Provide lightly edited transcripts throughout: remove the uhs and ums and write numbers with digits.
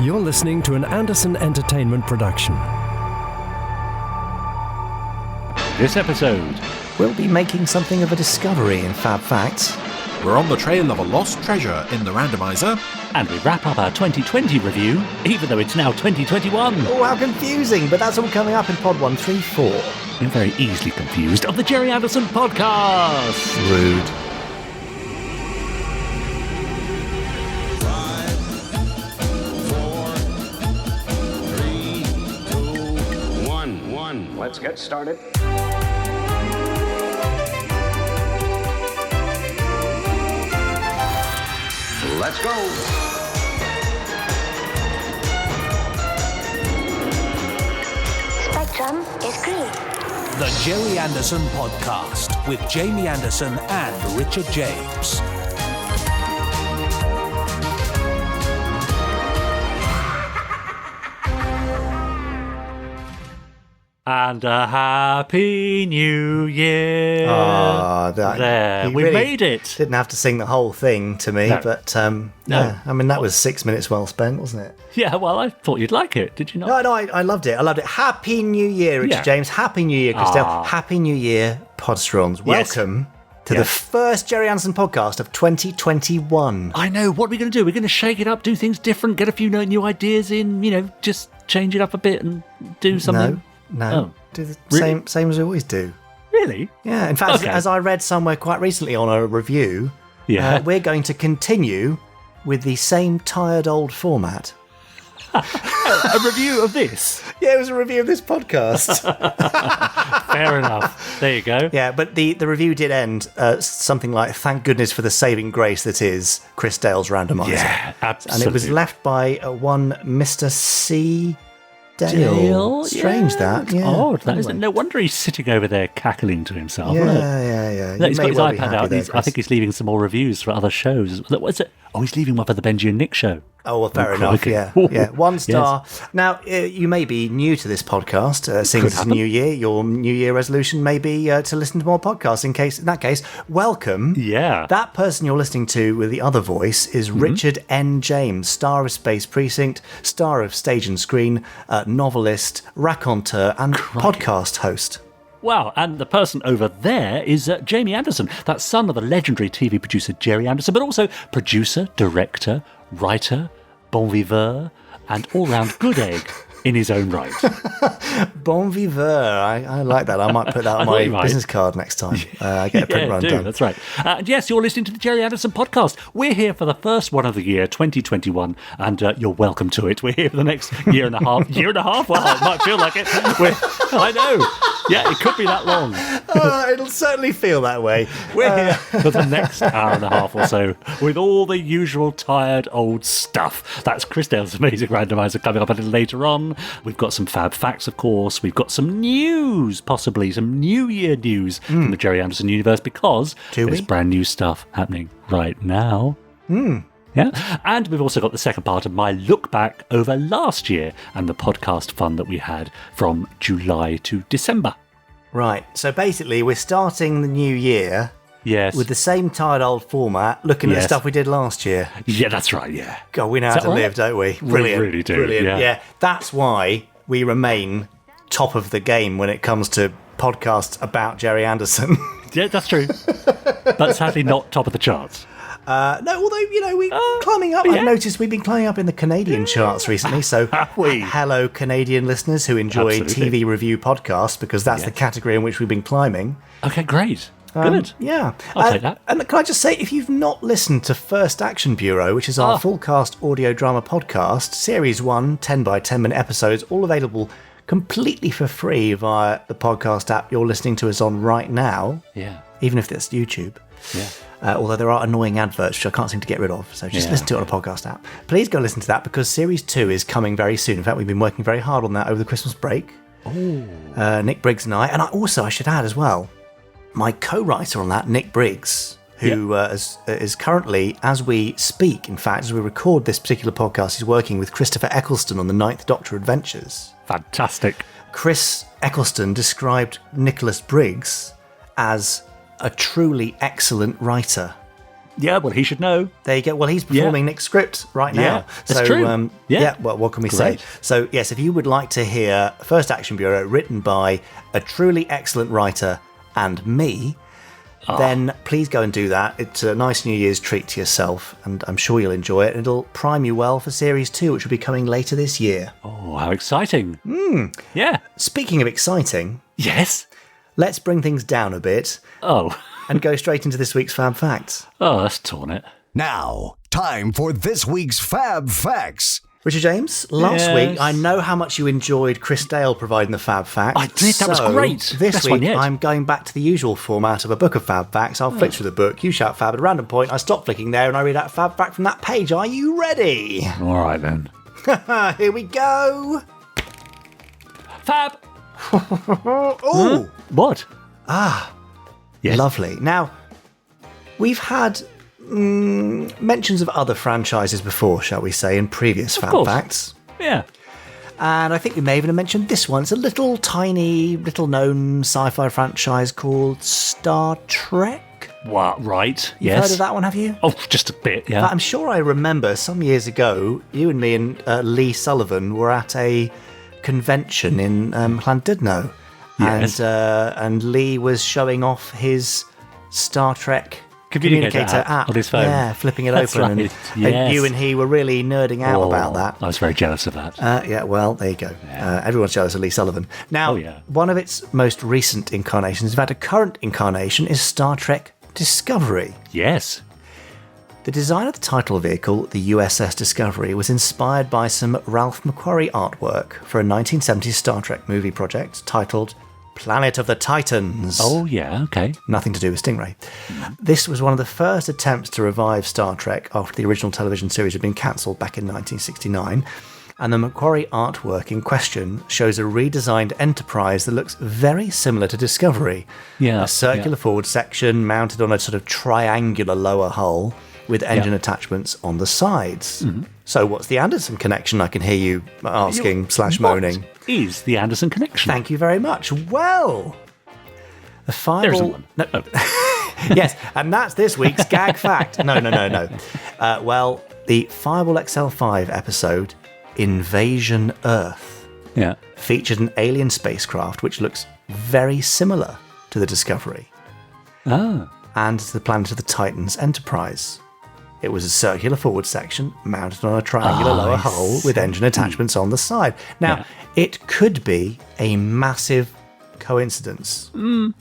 You're listening to an Anderson Entertainment production. This episode, we'll be making something of a discovery in FAB Fact. We're on the trail of a lost treasure in the Randomiser. And we wrap up our 2020 review, even though it's now 2021. Oh, how confusing, but that's all coming up in Pod 134. You're very easily confused of the Gerry Anderson Podcast. Rude. 5, 4, 3, 2, 1. Let's get started. Let's go. Spectrum is green. The Gerry Anderson Podcast with Jamie Anderson and Richard James. And a happy new year. There. We made it. Didn't have to sing the whole thing to me, No. but yeah, I mean, that was 6 minutes well spent, wasn't it? Yeah, well, I thought you'd like it. Did you not? No, I loved it. Happy New Year, Richard Yeah. James. Happy New Year, Christelle. Happy New Year, Podsterons. Yes. Welcome to the Yes. first Gerry Anderson podcast of 2021. I know. What are we going to do? We're going to shake it up, do things different, get a few new ideas in, just change it up a bit and do something. No. Oh. Do the Really? same as we always do. Really? Yeah, in fact, Okay. as I read somewhere quite recently on a review, Yeah. we're going to continue with the same tired old format. A review of this. Yeah, it was a review of this podcast. Fair enough. There you go. Yeah, but the review did end something like, thank goodness for the saving grace that is Chris Dale's Randomiser. Yeah, absolutely. And it was left by one Mr. C. Dale. Strange that. Yeah. Odd, that Anyway. isn't. No wonder he's sitting over there cackling to himself. Yeah, Look. yeah. No, You he's may got his well be iPad happy out. there, I Chris. think he's leaving some more reviews for other shows. What is it? Oh, he's leaving one for the Benji and Nick show. Oh, well, fair enough, crikey. yeah. Ooh. Yeah, 1 star. Now, you may be new to this podcast, seeing Could as it's happen. New Year. Your New Year resolution may be to listen to more podcasts. In that case, welcome. Yeah. That person you're listening to with the other voice is Richard N. James, star of Space Precinct, star of Stage and Screen, novelist, raconteur, and podcast host. Wow, and the person over there is Jamie Anderson, that son of the legendary TV producer Gerry Anderson, but also producer, director, writer, bon viveur, and all-round good egg in his own right. Bon viveur. I like that. I might put that on thought you my might. business card next time. I get a print run do, done. that's right. And yes, you're listening to the Gerry Anderson Podcast. We're here for the first one of the year, 2021, and you're welcome to it. We're here for the next year and a half. Year and a half? Well, it might feel like it. I know. Yeah, it could be that long. It'll certainly feel that way. We're here for the next hour and a half or so with all the usual tired old stuff. That's Chris Dale's amazing randomizer coming up a little later on. We've got some FAB Facts, of course. We've got some news, possibly some New Year news from the Gerry Anderson universe, because there's brand new stuff happening right now. Yeah, and we've also got the second part of my look back over last year and the podcast fun that we had from July to December. Right. So basically, we're starting the new year Yes. with the same tired old format, looking at the Yes. stuff we did last year. Yeah, that's right, yeah. God, we know how that to right? live, don't we? Brilliant. really do, Brilliant. yeah. That's why we remain top of the game when it comes to podcasts about Gerry Anderson. Yeah, that's true. But sadly not top of the charts. No, although, we're climbing up. yeah. I've noticed we've been climbing up in the Canadian charts recently. So, Have we? hello, Canadian listeners who enjoy Absolutely. TV review podcasts, because that's the category in which we've been climbing. Okay, great. Good. Yeah. I'll take that. And can I just say, if you've not listened to First Action Bureau, which is our full cast audio drama podcast, Series 1, 10 by 10 minute episodes, all available completely for free via the podcast app you're listening to us on right now, Yeah. even if it's YouTube. Yeah. Although there are annoying adverts, which I can't seem to get rid of. So just listen to it on a podcast app. Please go listen to that, because Series 2 is coming very soon. In fact, we've been working very hard on that over the Christmas break. Nick Briggs and I. And I should add as well, my co-writer on that, Nick Briggs, who is currently, as we speak, in fact, as we record this particular podcast, he's working with Christopher Eccleston on the Ninth Doctor Adventures. Fantastic. Chris Eccleston described Nicholas Briggs as a truly excellent writer. Yeah, well, he should know. There you go. Well, he's performing Nick's script right now. Yeah, that's true. Well, what can we say? So, yes, if you would like to hear First Action Bureau written by a truly excellent writer and me, then please go and do that. It's a nice New Year's treat to yourself, and I'm sure you'll enjoy it. It'll prime you well for Series 2, which will be coming later this year. Oh, how exciting. Yeah. Speaking of exciting, Yes. let's bring things down a bit Oh. and go straight into this week's Fab Facts. Oh, that's torn it. Now, time for this week's Fab Facts. Richard James, last Yes. week, I know how much you enjoyed Chris Dale providing the Fab Facts. I did, that was So, great. This Best week, one yet. I'm going back to the usual format of a book of Fab Facts. I'll flick through the book, you shout Fab at a random point, I stop flicking there, and I read out a Fab Fact from that page. Are you ready? All right, then. Here we go. Fab. Oh, What? Yes. lovely. Now, we've had mentions of other franchises before, shall we say, in previous Fab course. Facts. Yeah. And I think we may even have mentioned this one. It's a little tiny, little-known sci-fi franchise called Star Trek. What? Right. You've Yes. heard of that one, have you? Oh, just a bit, yeah. But I'm sure I remember some years ago, you and me and Lee Sullivan were at a convention in Llandudno. Yes. And Lee was showing off his Star Trek Communicator app on his phone. Yeah, flipping it That's open. right. And Yes. you and he were really nerding out about that. I was very jealous of that. Yeah, well, there you go. Everyone's jealous of Lee Sullivan. Now, Oh, yeah. one of its most recent incarnations, in fact, a current incarnation, is Star Trek Discovery. Yes. The design of the title vehicle, the USS Discovery, was inspired by some Ralph McQuarrie artwork for a 1970s Star Trek movie project titled Planet of the Titans. Oh, yeah, okay. Nothing to do with Stingray. This was one of the first attempts to revive Star Trek after the original television series had been cancelled back in 1969. And the Macquarie artwork in question shows a redesigned Enterprise that looks very similar to Discovery. Yeah, A circular forward section mounted on a sort of triangular lower hull with engine attachments on the sides. So what's the Anderson connection, I can hear you asking / moaning. What is the Anderson connection? Thank you very much. Well, the There isn't Fireball... one. No. Oh. Yes, and that's this week's gag fact. No. Well, the Fireball XL5 episode, Invasion Earth, Yeah. featured an alien spacecraft which looks very similar to the Discovery Ah. and to the Planet of the Titans Enterprise. It was a circular forward section mounted on a triangular lower I hull with see. engine attachments on the side. Now, Yeah. it could be a massive coincidence. The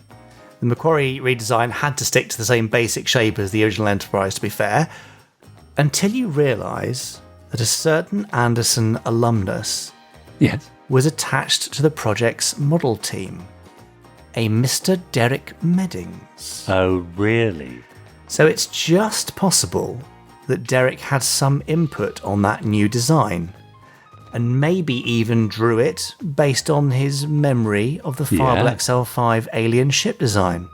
Macquarie redesign had to stick to the same basic shape as the original Enterprise, to be fair, until you realise that a certain Anderson alumnus Yes. was attached to the project's model team, a Mr. Derek Meddings. Oh, really? So it's just possible that Derek had some input on that new design, and maybe even drew it based on his memory of the Fireball XL5 alien ship design.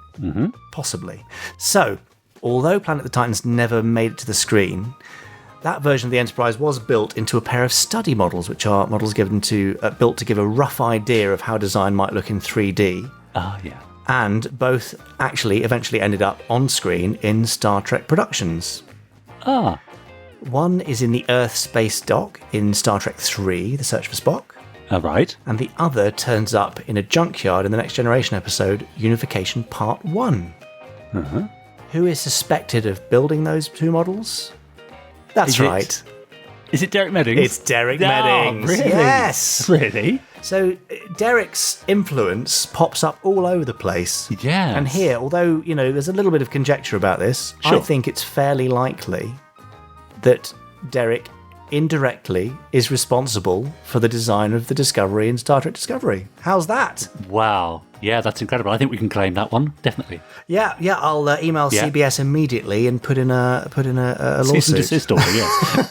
Possibly. So, although Planet of the Titans never made it to the screen, that version of the Enterprise was built into a pair of study models, which are models given to built to give a rough idea of how design might look in 3D. Ah, yeah. And both actually eventually ended up on screen in Star Trek productions. Ah. One is in the Earth space dock in Star Trek 3, The Search for Spock, All right. and the other turns up in a junkyard in the Next Generation episode, Unification Part 1. Who is suspected of building those two models? That's Is it right. Is it Derek Meddings? It's Derek Oh, Meddings. really? Yes. Really? So Derek's influence pops up all over the place. Yes. And here, although, you know, there's a little bit of conjecture about this, I Sure. think it's fairly likely that Derek indirectly is responsible for the design of the Discovery in Star Trek Discovery. How's that? Wow. Yeah, that's incredible. I think we can claim that one, definitely. Yeah, I'll email Yeah. CBS immediately and put in a Cease and lawsuit. desist order, yes.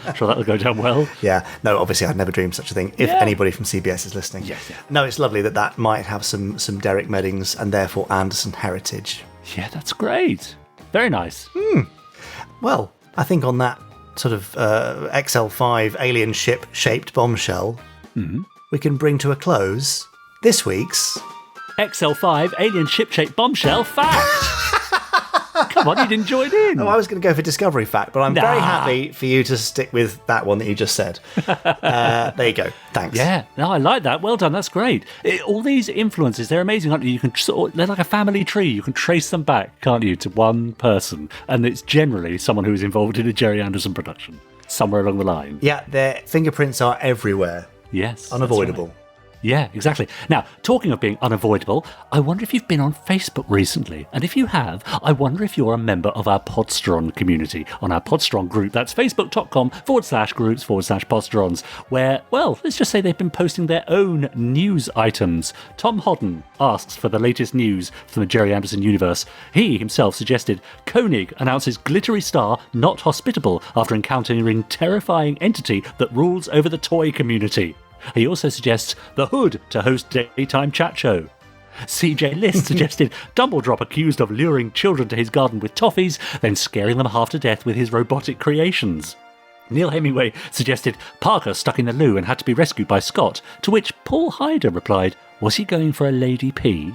I'm sure that'll go down well. Yeah, no, obviously I'd never dreamed such a thing. If Yeah. anybody from CBS is listening, Yes, yeah. No, it's lovely that might have some Derek Meddings and therefore Anderson heritage. Yeah, that's great. Very nice. Well, I think on that sort of XL5 alien ship shaped bombshell, we can bring to a close this week's. XL5 alien ship-shaped bombshell fact. Come Come on, you didn't join in. Oh, I was going to go for Discovery Fact, but I'm very happy for you to stick with that one that you just said. There you go. Thanks. Yeah, no, I like that. Well done. That's great. All these influences, they're amazing, aren't you? You can they're like a family tree. You can trace them back, can't you, to one person, and it's generally someone who is involved in a Gerry Anderson production somewhere along the line. Yeah, their fingerprints are everywhere. Yes, Unavoidable. That's right. Yeah, exactly. Now, talking of being unavoidable, I wonder if you've been on Facebook recently. And if you have, I wonder if you're a member of our Podsteron community on our Podsteron group. That's facebook.com/groups/Podsterons, where, well, let's just say they've been posting their own news items. Tom Hodden asks for the latest news from the Gerry Anderson universe. He himself suggested Koenig announces glittery star not hospitable after encountering terrifying entity that rules over the toy community. He also suggests The Hood to host daytime chat show. CJ List suggested Dumbledore accused of luring children to his garden with toffees, then scaring them half to death with his robotic creations. Neil Hemingway suggested Parker stuck in the loo and had to be rescued by Scott, to which Paul Hyder replied, was he going for a lady pee?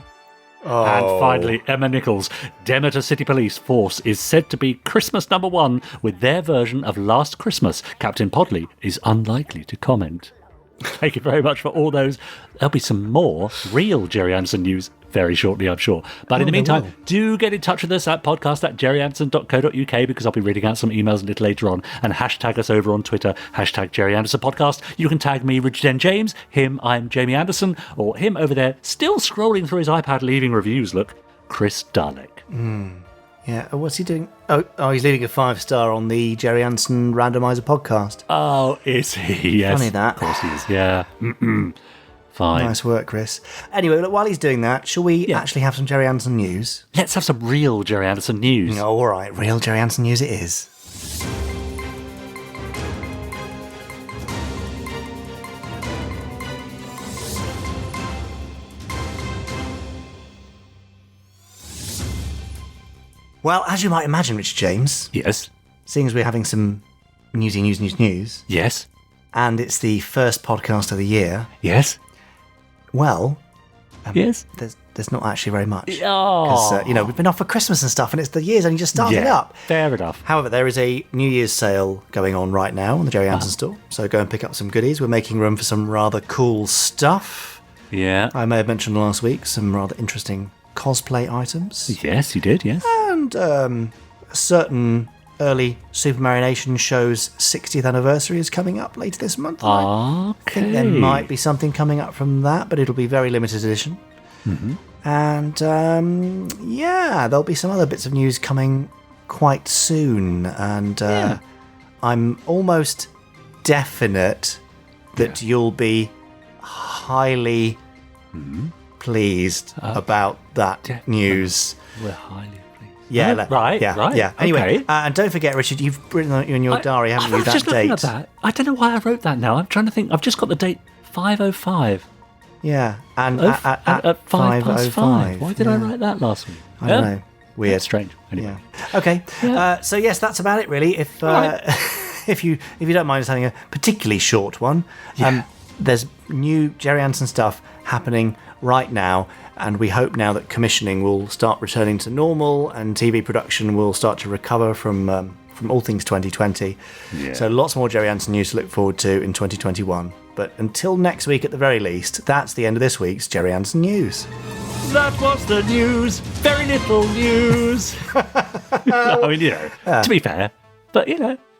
Oh. And finally, Emma Nichols, Demeter City Police Force is said to be Christmas #1 with their version of Last Christmas. Captain Podley is unlikely to comment. Thank you very much for all those. There'll be some more real Gerry Anderson news very shortly, I'm sure. But in the meantime, do get in touch with us at podcast@GerryAndersson.co.uk, because I'll be reading out some emails a little later on, and hashtag us over on Twitter, #GerryAndersonPodcast. You can tag me, Richard N. James, him, I'm Jamie Anderson, or him over there, still scrolling through his iPad leaving reviews, look, Chris Dalek. Yeah, what's he doing? Oh, he's leaving a 5-star on the Gerry Anderson Randomiser podcast. Oh, is he? Yes. Funny that. Of course he is, yeah. Fine. Nice work, Chris. Anyway, look, while he's doing that, shall we actually have some Gerry Anderson news? Let's have some real Gerry Anderson news. Oh, all right, real Gerry Anderson news it is. Well, as you might imagine, Richard James, Yes. seeing as we're having some news, Yes. and it's the first podcast of the year, Yes. well, Yes. there's not actually very much. Oh. Because, we've been off for Christmas and stuff, and it's the year's only just starting up. Fair enough. However, there is a New Year's sale going on right now on the Gerry Anderson store, so go and pick up some goodies. We're making room for some rather cool stuff. Yeah. I may have mentioned last week some rather interesting cosplay items. Yes, you did, yes. And a certain early Super Mario Nation show's 60th anniversary is coming up later this month. I think there might be something coming up from that, but it'll be very limited edition. Mm-hmm. And there'll be some other bits of news coming quite soon. And I'm almost definite that you'll be highly pleased about that news. We're highly pleased. Yeah, right. Anyway, okay. And don't forget, Richard, you've written in your diary, haven't you, I was that just looking date? at that. I don't know why I wrote that now. I'm trying to think. I've just got the date 5:05. Yeah, and At at 5:05. Why did I write that last week? I don't know. Weird. That's strange. Anyway. Yeah. Okay. So yes, that's about it, really. If if you don't mind us having a particularly short one, there's new Gerry Anderson stuff happening right now, and we hope now that commissioning will start returning to normal and TV production will start to recover from all things 2020. Yeah. So lots more Gerry Anderson news to look forward to in 2021. But until next week at the very least, that's the end of this week's Gerry Anderson news. That was the news. Very little news. I mean, to be fair, but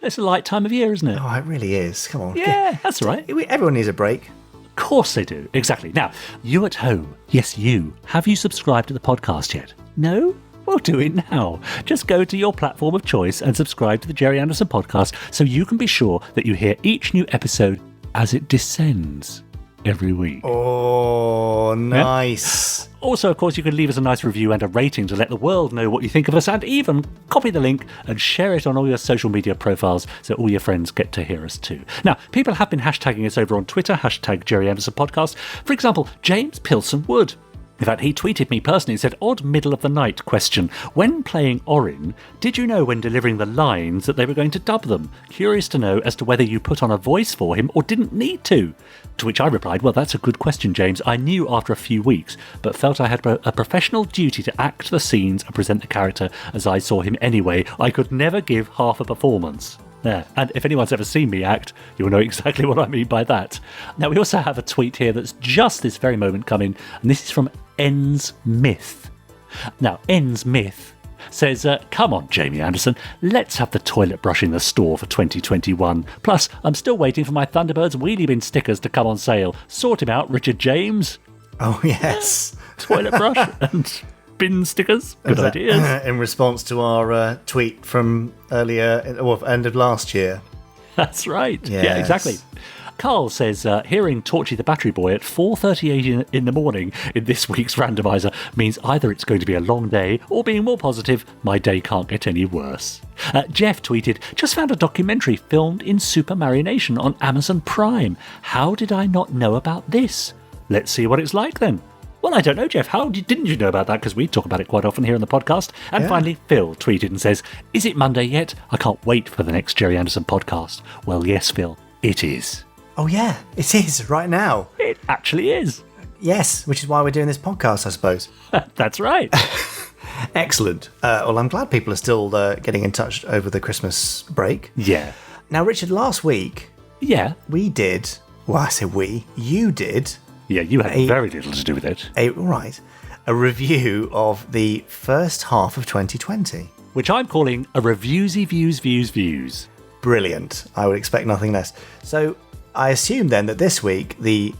it's a light time of year, isn't it? Oh, it really is. Come on. Yeah, that's right. Everyone needs a break. Of course they do. Exactly. Now, you at home, yes, you, have you subscribed to the podcast yet? No? Well, do it now. Just go to your platform of choice and subscribe to the Gerry Anderson podcast so you can be sure that you hear each new episode as it descends every week. Oh, nice. Yeah? Also, of course, you can leave us a nice review and a rating to let the world know what you think of us, and even copy the link and share it on all your social media profiles so all your friends get to hear us too. Now, people have been hashtagging us over on Twitter, #GerryAndersonPodcast. For example, James Pilson Wood. In fact, he tweeted me personally and said, odd middle of the night question. When playing Orin, did you know when delivering the lines that they were going to dub them? Curious to know as to whether you put on a voice for him or didn't need to. To which I replied, well, that's a good question, James. I knew after a few weeks, but felt I had a professional duty to act the scenes and present the character as I saw him anyway. I could never give half a performance. Yeah, and if anyone's ever seen me act, you'll know exactly what I mean by that. Now, we also have a tweet here that's just this very moment coming, and this is from N's Myth. Now, N's Myth says, come on, Jamie Anderson, let's have the toilet brush in the store for 2021. Plus, I'm still waiting for my Thunderbirds wheelie bin stickers to come on sale. Sort him out, Richard James. Oh, yes. Toilet brush and bin stickers. Good ideas. In response to our tweet from earlier, or end of last year. That's right. Yes. Yeah, exactly. Carl says, hearing Torchy the Battery Boy at 4:38 in the morning in this week's Randomiser means either it's going to be a long day, or being more positive, my day can't get any worse. Jeff tweeted, just found a documentary filmed in Super Marination on Amazon Prime. How did I not know about this? Let's see what it's like then. Well, I don't know, Jeff. Didn't you know about that? Because we talk about it quite often here on the podcast. And finally, Phil tweeted and says, is it Monday yet? I can't wait for the next Gerry Anderson podcast. Well, yes, Phil, it is. Oh, yeah, it is right now. It actually is. Yes, which is why we're doing this podcast, I suppose. That's right. Excellent. Well, I'm glad people are still getting in touch over the Christmas break. Yeah. Now, Richard, last week, we did, well, I say we, you did. Yeah, you had very little to do with it. A review of the first half of 2020. Which I'm calling a Reviewsy Views. Brilliant. I would expect nothing less. So I assume then that this week the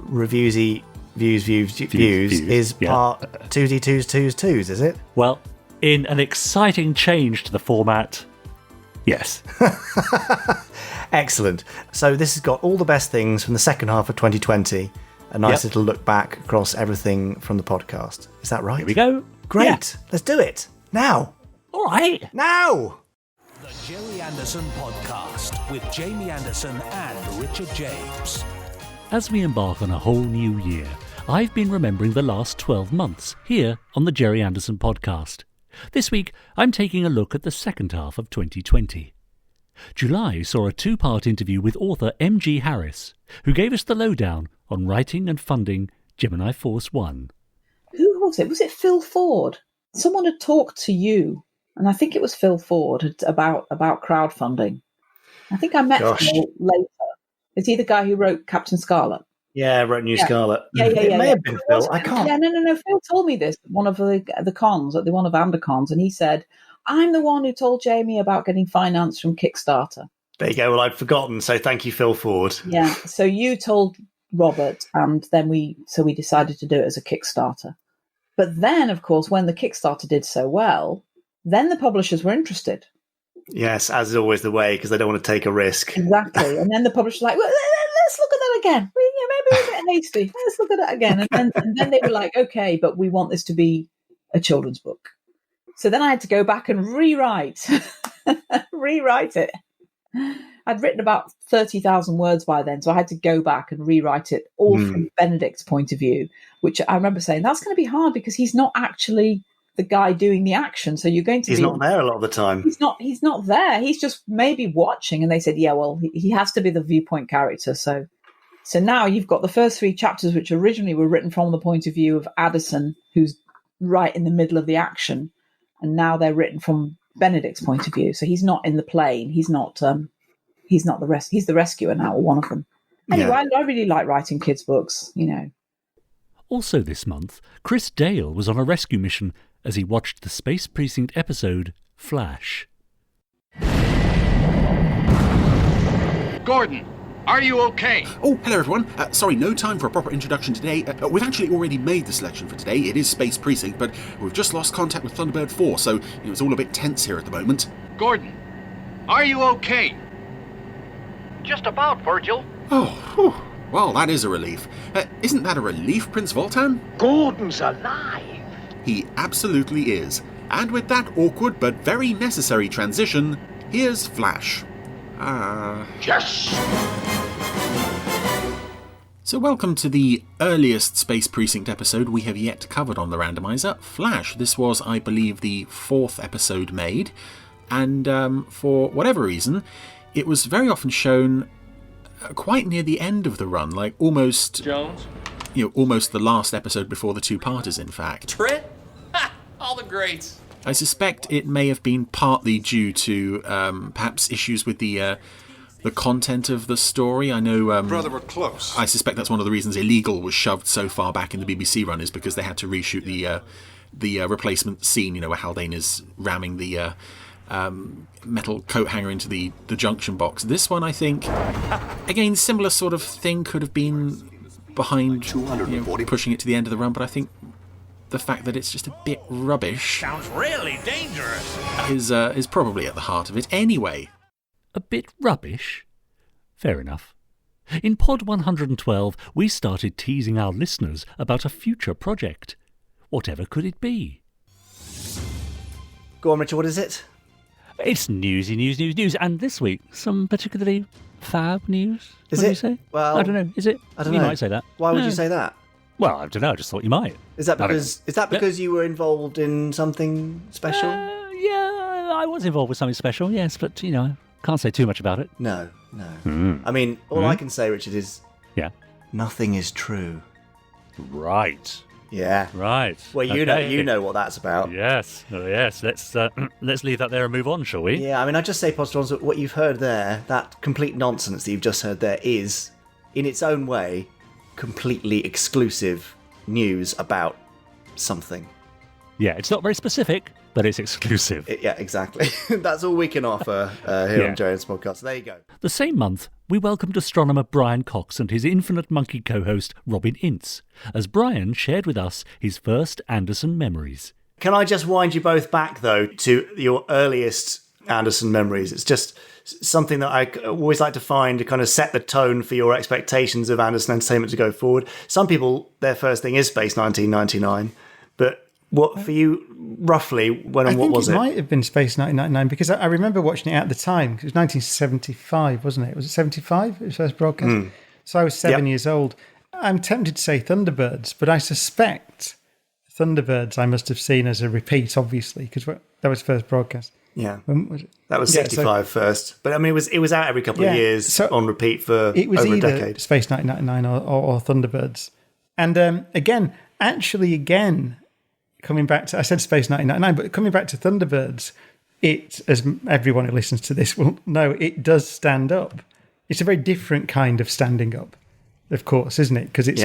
Reviewsy Views is part 2D2s, is it? Well, in an exciting change to the format, yes. Excellent. So this has got all the best things from the second half of 2020. A nice little look back across everything from the podcast. Is that right? Here we go. Great. Yeah. Let's do it. Now. All right. Now. The Gerry Anderson Podcast with Jamie Anderson and Richard James. As we embark on a whole new year, I've been remembering the last 12 months here on the Gerry Anderson Podcast. This week, I'm taking a look at the second half of 2020. July saw a two-part interview with author M.G. Harris, who gave us the lowdown on writing and funding Gemini Force One. Who was it? Was it Phil Ford? Someone had talked to you, and I think it was Phil Ford, about crowdfunding. I think I met him later. Is he the guy who wrote Captain Scarlet? Yeah, wrote New Scarlet. Yeah. It may have been Phil. I can't. Yeah, no. Phil told me this at one of the cons, at one of Andercons, and he said, I'm the one who told Jamie about getting finance from Kickstarter. There you go. Well, I'd forgotten, so thank you, Phil Ford. Yeah, so you told Robert, and then we decided to do it as a Kickstarter. But then, of course, when the Kickstarter did so well, then the publishers were interested. Yes, as is always the way, because they don't want to take a risk. Exactly. And then the publisher's like, well, let's look at that again. Maybe we're a bit hasty. Let's look at that again. And then they were like, okay, but we want this to be a children's book. So then I had to go back and rewrite it. I'd written about 30,000 words by then, so I had to go back and rewrite it all from Benedict's point of view, which I remember saying, that's going to be hard because he's not actually the guy doing the action. So you're going to He's not there a lot of the time. He's not there. He's just maybe watching. And they said, yeah, well, he has to be the viewpoint character. So now you've got the first 3 chapters, which originally were written from the point of view of Addison, who's right in the middle of the action. And now they're written from Benedict's point of view. So he's not in the plane. He's the rescuer now, or one of them. Anyway, yeah. I really like writing kids' books, Also this month, Chris Dale was on a rescue mission as he watched the Space Precinct episode Flash. Gordon, are you okay? Oh, hello everyone. Sorry, no time for a proper introduction today. We've actually already made the selection for today. It is Space Precinct, but we've just lost contact with Thunderbird 4, so it's all a bit tense here at the moment. Gordon, are you okay? Just about, Virgil. Oh, whew. Well, that is a relief. Isn't that a relief, Prince Voltan? Gordon's alive. He absolutely is. And with that awkward but very necessary transition, here's Flash. Yes! So welcome to the earliest Space Precinct episode we have yet covered on the Randomiser, Flash. This was, I believe, the 4th episode made, and for whatever reason, it was very often shown quite near the end of the run, like almost Jones? Almost the last episode before the two-parters, in fact. Tritt? Ha! All the greats. I suspect it may have been partly due to perhaps issues with the content of the story. I know... Brother, we're close. I suspect that's one of the reasons Illegal was shoved so far back in the BBC run, is because they had to reshoot the replacement scene, where Haldane is ramming the metal coat hanger into the junction box. This one, I think, again, similar sort of thing could have been behind pushing it to the end of the run, but I think the fact that it's just a bit rubbish Sounds really dangerous. is probably at the heart of it anyway. A bit rubbish? Fair enough. In Pod 112, we started teasing our listeners about a future project. Whatever could it be? Go on, Richard, what is it? It's newsy news. And this week, some particularly fab news. Is What do it? you say? Well, I don't know. Is it? I don't you know. might say that. Why would you say that? Well, I don't know. I just thought you might. Is that I don't because you were involved in something special? Yeah, I was involved with something special, yes, but, can't say too much about it. No. I mean, all I can say, Richard, is Yeah. nothing is true. Right. Yeah. Right. Well, you know what that's about. Yes. Oh, yes. Let's leave that there and move on, shall we? Yeah, I mean, I just say, Podsteron, what you've heard there, that complete nonsense that you've just heard there is, in its own way, completely exclusive news about something. Yeah, it's not very specific, but it's exclusive. Yeah, exactly. That's all we can offer here on GerryAnderson's podcast. So there you go. The same month, we welcomed astronomer Brian Cox and his Infinite Monkey co-host Robin Ince, as Brian shared with us his first Anderson memories. Can I just wind you both back, though, to your earliest Anderson memories? It's just something that I always like to find to kind of set the tone for your expectations of Anderson Entertainment to go forward. Some people, their first thing is Space 1999, but what for you, roughly, what was it? It might have been Space 1999, because I remember watching it at the time. It was 1975, wasn't it? Was it 75? It was first broadcast. So I was 7 years old. I'm tempted to say Thunderbirds, but I suspect Thunderbirds I must have seen as a repeat, obviously, because that was first broadcast. Yeah. When was it? That was 65 first. But I mean, it was out every couple of years on repeat for it was over a either decade. Space 1999 or Thunderbirds. And again, coming back to, I said Space 1999, but coming back to Thunderbirds, it, as everyone who listens to this will know, it does stand up. It's a very different kind of standing up, of course, isn't it? Because it's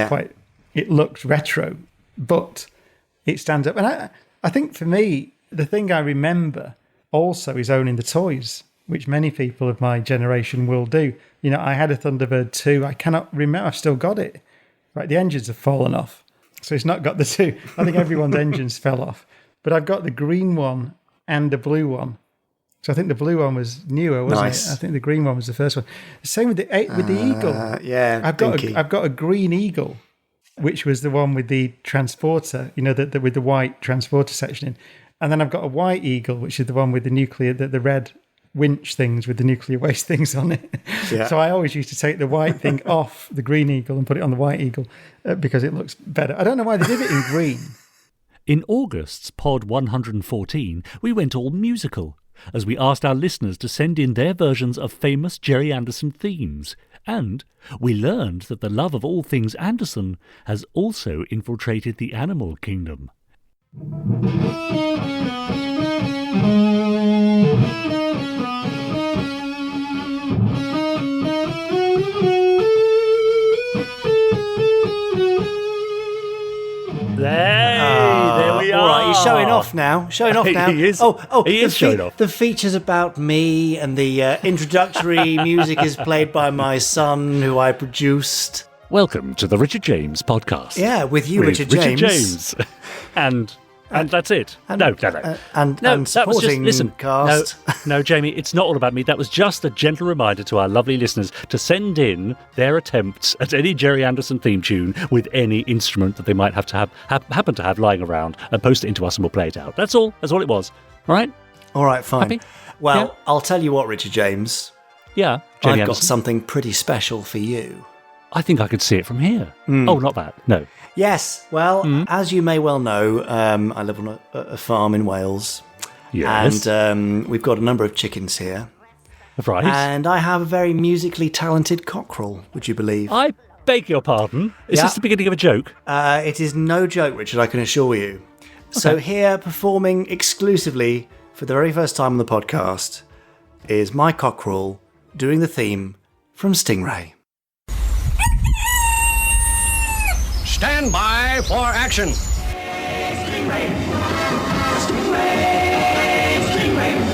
it looks retro, but it stands up. And I think for me, the thing I remember also is owning the toys, which many people of my generation will do. I had a Thunderbird 2. I cannot remember. I've still got it. Right, the engines have fallen off. So it's not got the two. I think everyone's engines fell off. But I've got the green one and the blue one. So I think the blue one was newer, wasn't it? I think the green one was the first one. Same with the eagle. Yeah, I've got a green eagle, which was the one with the transporter, with the white transporter section in. And then I've got a white eagle, which is the one with the nuclear, the red winch things with the nuclear waste things on it. Yeah. So I always used to take the white thing off the green eagle and put it on the white eagle because it looks better. I don't know why they did it in green. In August's Pod 114, we went all musical, as we asked our listeners to send in their versions of famous Gerry Anderson themes. And we learned that the love of all things Anderson has also infiltrated the animal kingdom. There we are. All right, he's showing off now. He is. He is showing off. The feature's about me, and the introductory music is played by my son, who I produced. Welcome to the Richard James podcast. Yeah, with you, Richard James. And that's it. No. And supporting cast. No, Jamie, it's not all about me. That was just a gentle reminder to our lovely listeners to send in their attempts at any Gerry Anderson theme tune with any instrument that they might happen to have lying around, and post it into us and we'll play it out. That's all. That's all it was. All right? All right, fine. Happy? Well, Yeah. I'll tell you what, Richard James. Yeah, I've Anderson. got something pretty special for you. I think I could see it from here. Oh, not that. No. Yes. Well, as you may well know, I live on a farm in Wales. Yes. And we've got a number of chickens here. Right. And I have a very musically talented cockerel, would you believe? I beg your pardon. Is this the beginning of a joke? It is no joke, Richard, I can assure you. Okay. So here, performing exclusively for the very first time on the podcast, is my cockerel doing the theme from Stingray. Stand by for action. Stingray. Stingray. Stingray.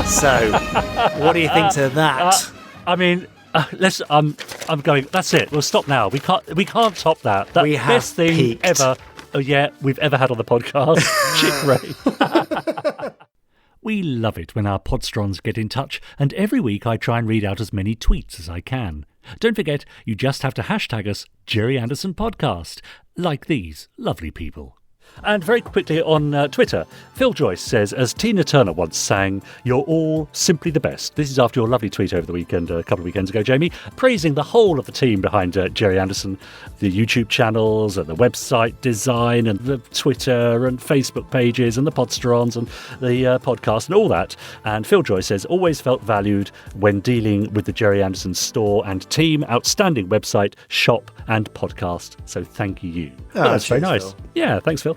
So, what do you think to that? I mean, let's. I'm going. That's it. We'll stop now. We can't top that. That's the best thing peaked. ever. Oh yeah, we've ever had on the podcast. Chick Ray. We love it when our Podsterons get in touch, and every week I try and read out as many tweets as I can. Don't forget, you just have to hashtag us GerryAndersonPodcast, like these lovely people. And very quickly on Twitter, Phil Joyce says, as Tina Turner once sang, "You're all simply the best." This is after your lovely tweet over the weekend, a couple of weekends ago, Jamie, praising the whole of the team behind Gerry Anderson, the YouTube channels and the website design and the Twitter and Facebook pages and the Podsterons and the podcast and all that. And Phil Joyce says, always felt valued when dealing with the Gerry Anderson store and team. Outstanding website, shop and podcast. So thank you. Oh, that's very nice. Phil. Yeah, thanks, Phil.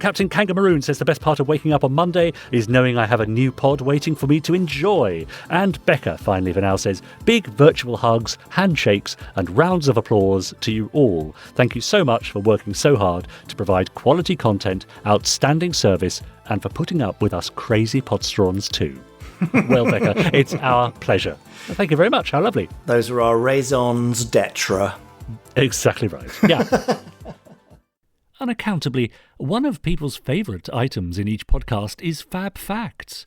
Captain Kangaroo says the best part of waking up on Monday is knowing I have a new pod waiting for me to enjoy. And Becca, finally for now, says big virtual hugs, handshakes and rounds of applause to you all. Thank you so much for working so hard to provide quality content, outstanding service and for putting up with us crazy Podsterons too. Well, Becca, it's our pleasure. Thank you very much. How lovely. Those are our raisons d'etre. Exactly right. Yeah. Unaccountably, one of people's favourite items in each podcast is Fab Facts.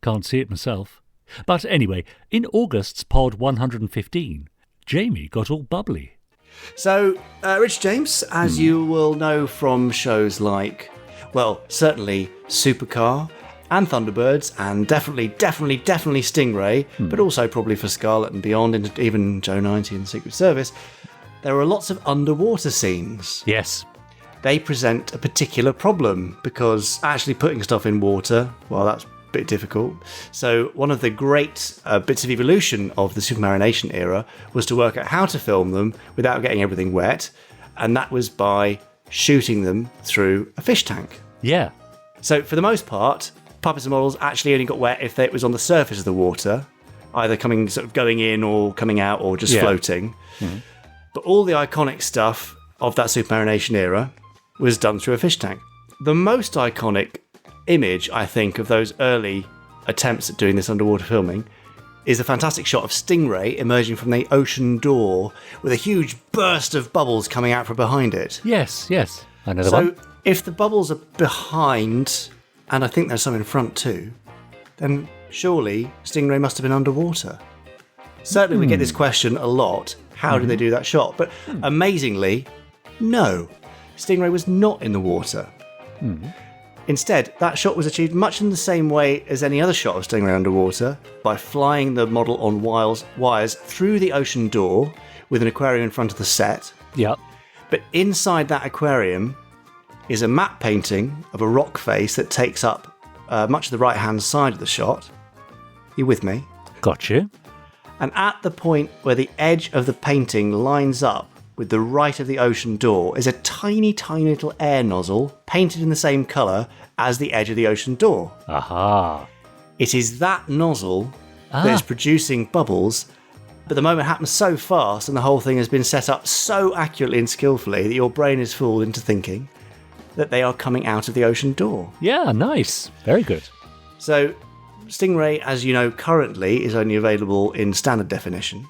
Can't see it myself. But anyway, in August's pod 115, Jamie got all bubbly. So, Rich James, as you will know from shows like, well, certainly Supercar and Thunderbirds and definitely Stingray, but also probably for Scarlet and beyond, and even Joe 90 and Secret Service, there are lots of underwater scenes. Yes. They present a particular problem because actually putting stuff in water, well, that's a bit difficult. So one of the great bits of evolution of the Supermarination era was to work out how to film them without getting everything wet, and that was by shooting them through a fish tank. Yeah. So for the most part, puppets and models actually only got wet if it was on the surface of the water, either going in or coming out or just floating. Mm. But all the iconic stuff of that Supermarination era was done through a fish tank. The most iconic image, I think, of those early attempts at doing this underwater filming is a fantastic shot of Stingray emerging from the ocean door with a huge burst of bubbles coming out from behind it. Yes. I know the one. So if the bubbles are behind, and I think there's some in front too, then surely Stingray must have been underwater. Certainly we get this question a lot. How did they do that shot? But amazingly, no. Stingray was not in the water. Instead, that shot was achieved much in the same way as any other shot of Stingray underwater, by flying the model on wires through the ocean door with an aquarium in front of the set. Yep. But inside that aquarium is a matte painting of a rock face that takes up much of the right-hand side of the shot. You with me? Got you. And at the point where the edge of the painting lines up with the right of the ocean door is a tiny, tiny little air nozzle painted in the same colour as the edge of the ocean door. Aha. It is that nozzle that is producing bubbles, but the moment happens so fast and the whole thing has been set up so accurately and skillfully that your brain is fooled into thinking that they are coming out of the ocean door. Yeah, nice. Very good. So Stingray, as you know, currently is only available in standard definition.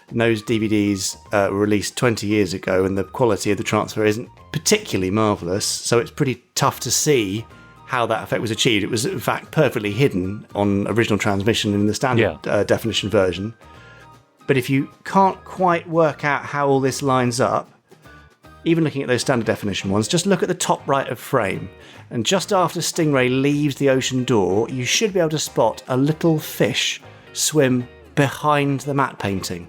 And those DVDs were released 20 years ago, and the quality of the transfer isn't particularly marvellous, so it's pretty tough to see how that effect was achieved. It was, in fact, perfectly hidden on original transmission in the standard definition version. But if you can't quite work out how all this lines up, even looking at those standard definition ones, just look at the top right of frame. And just after Stingray leaves the ocean door, you should be able to spot a little fish swim behind the matte painting.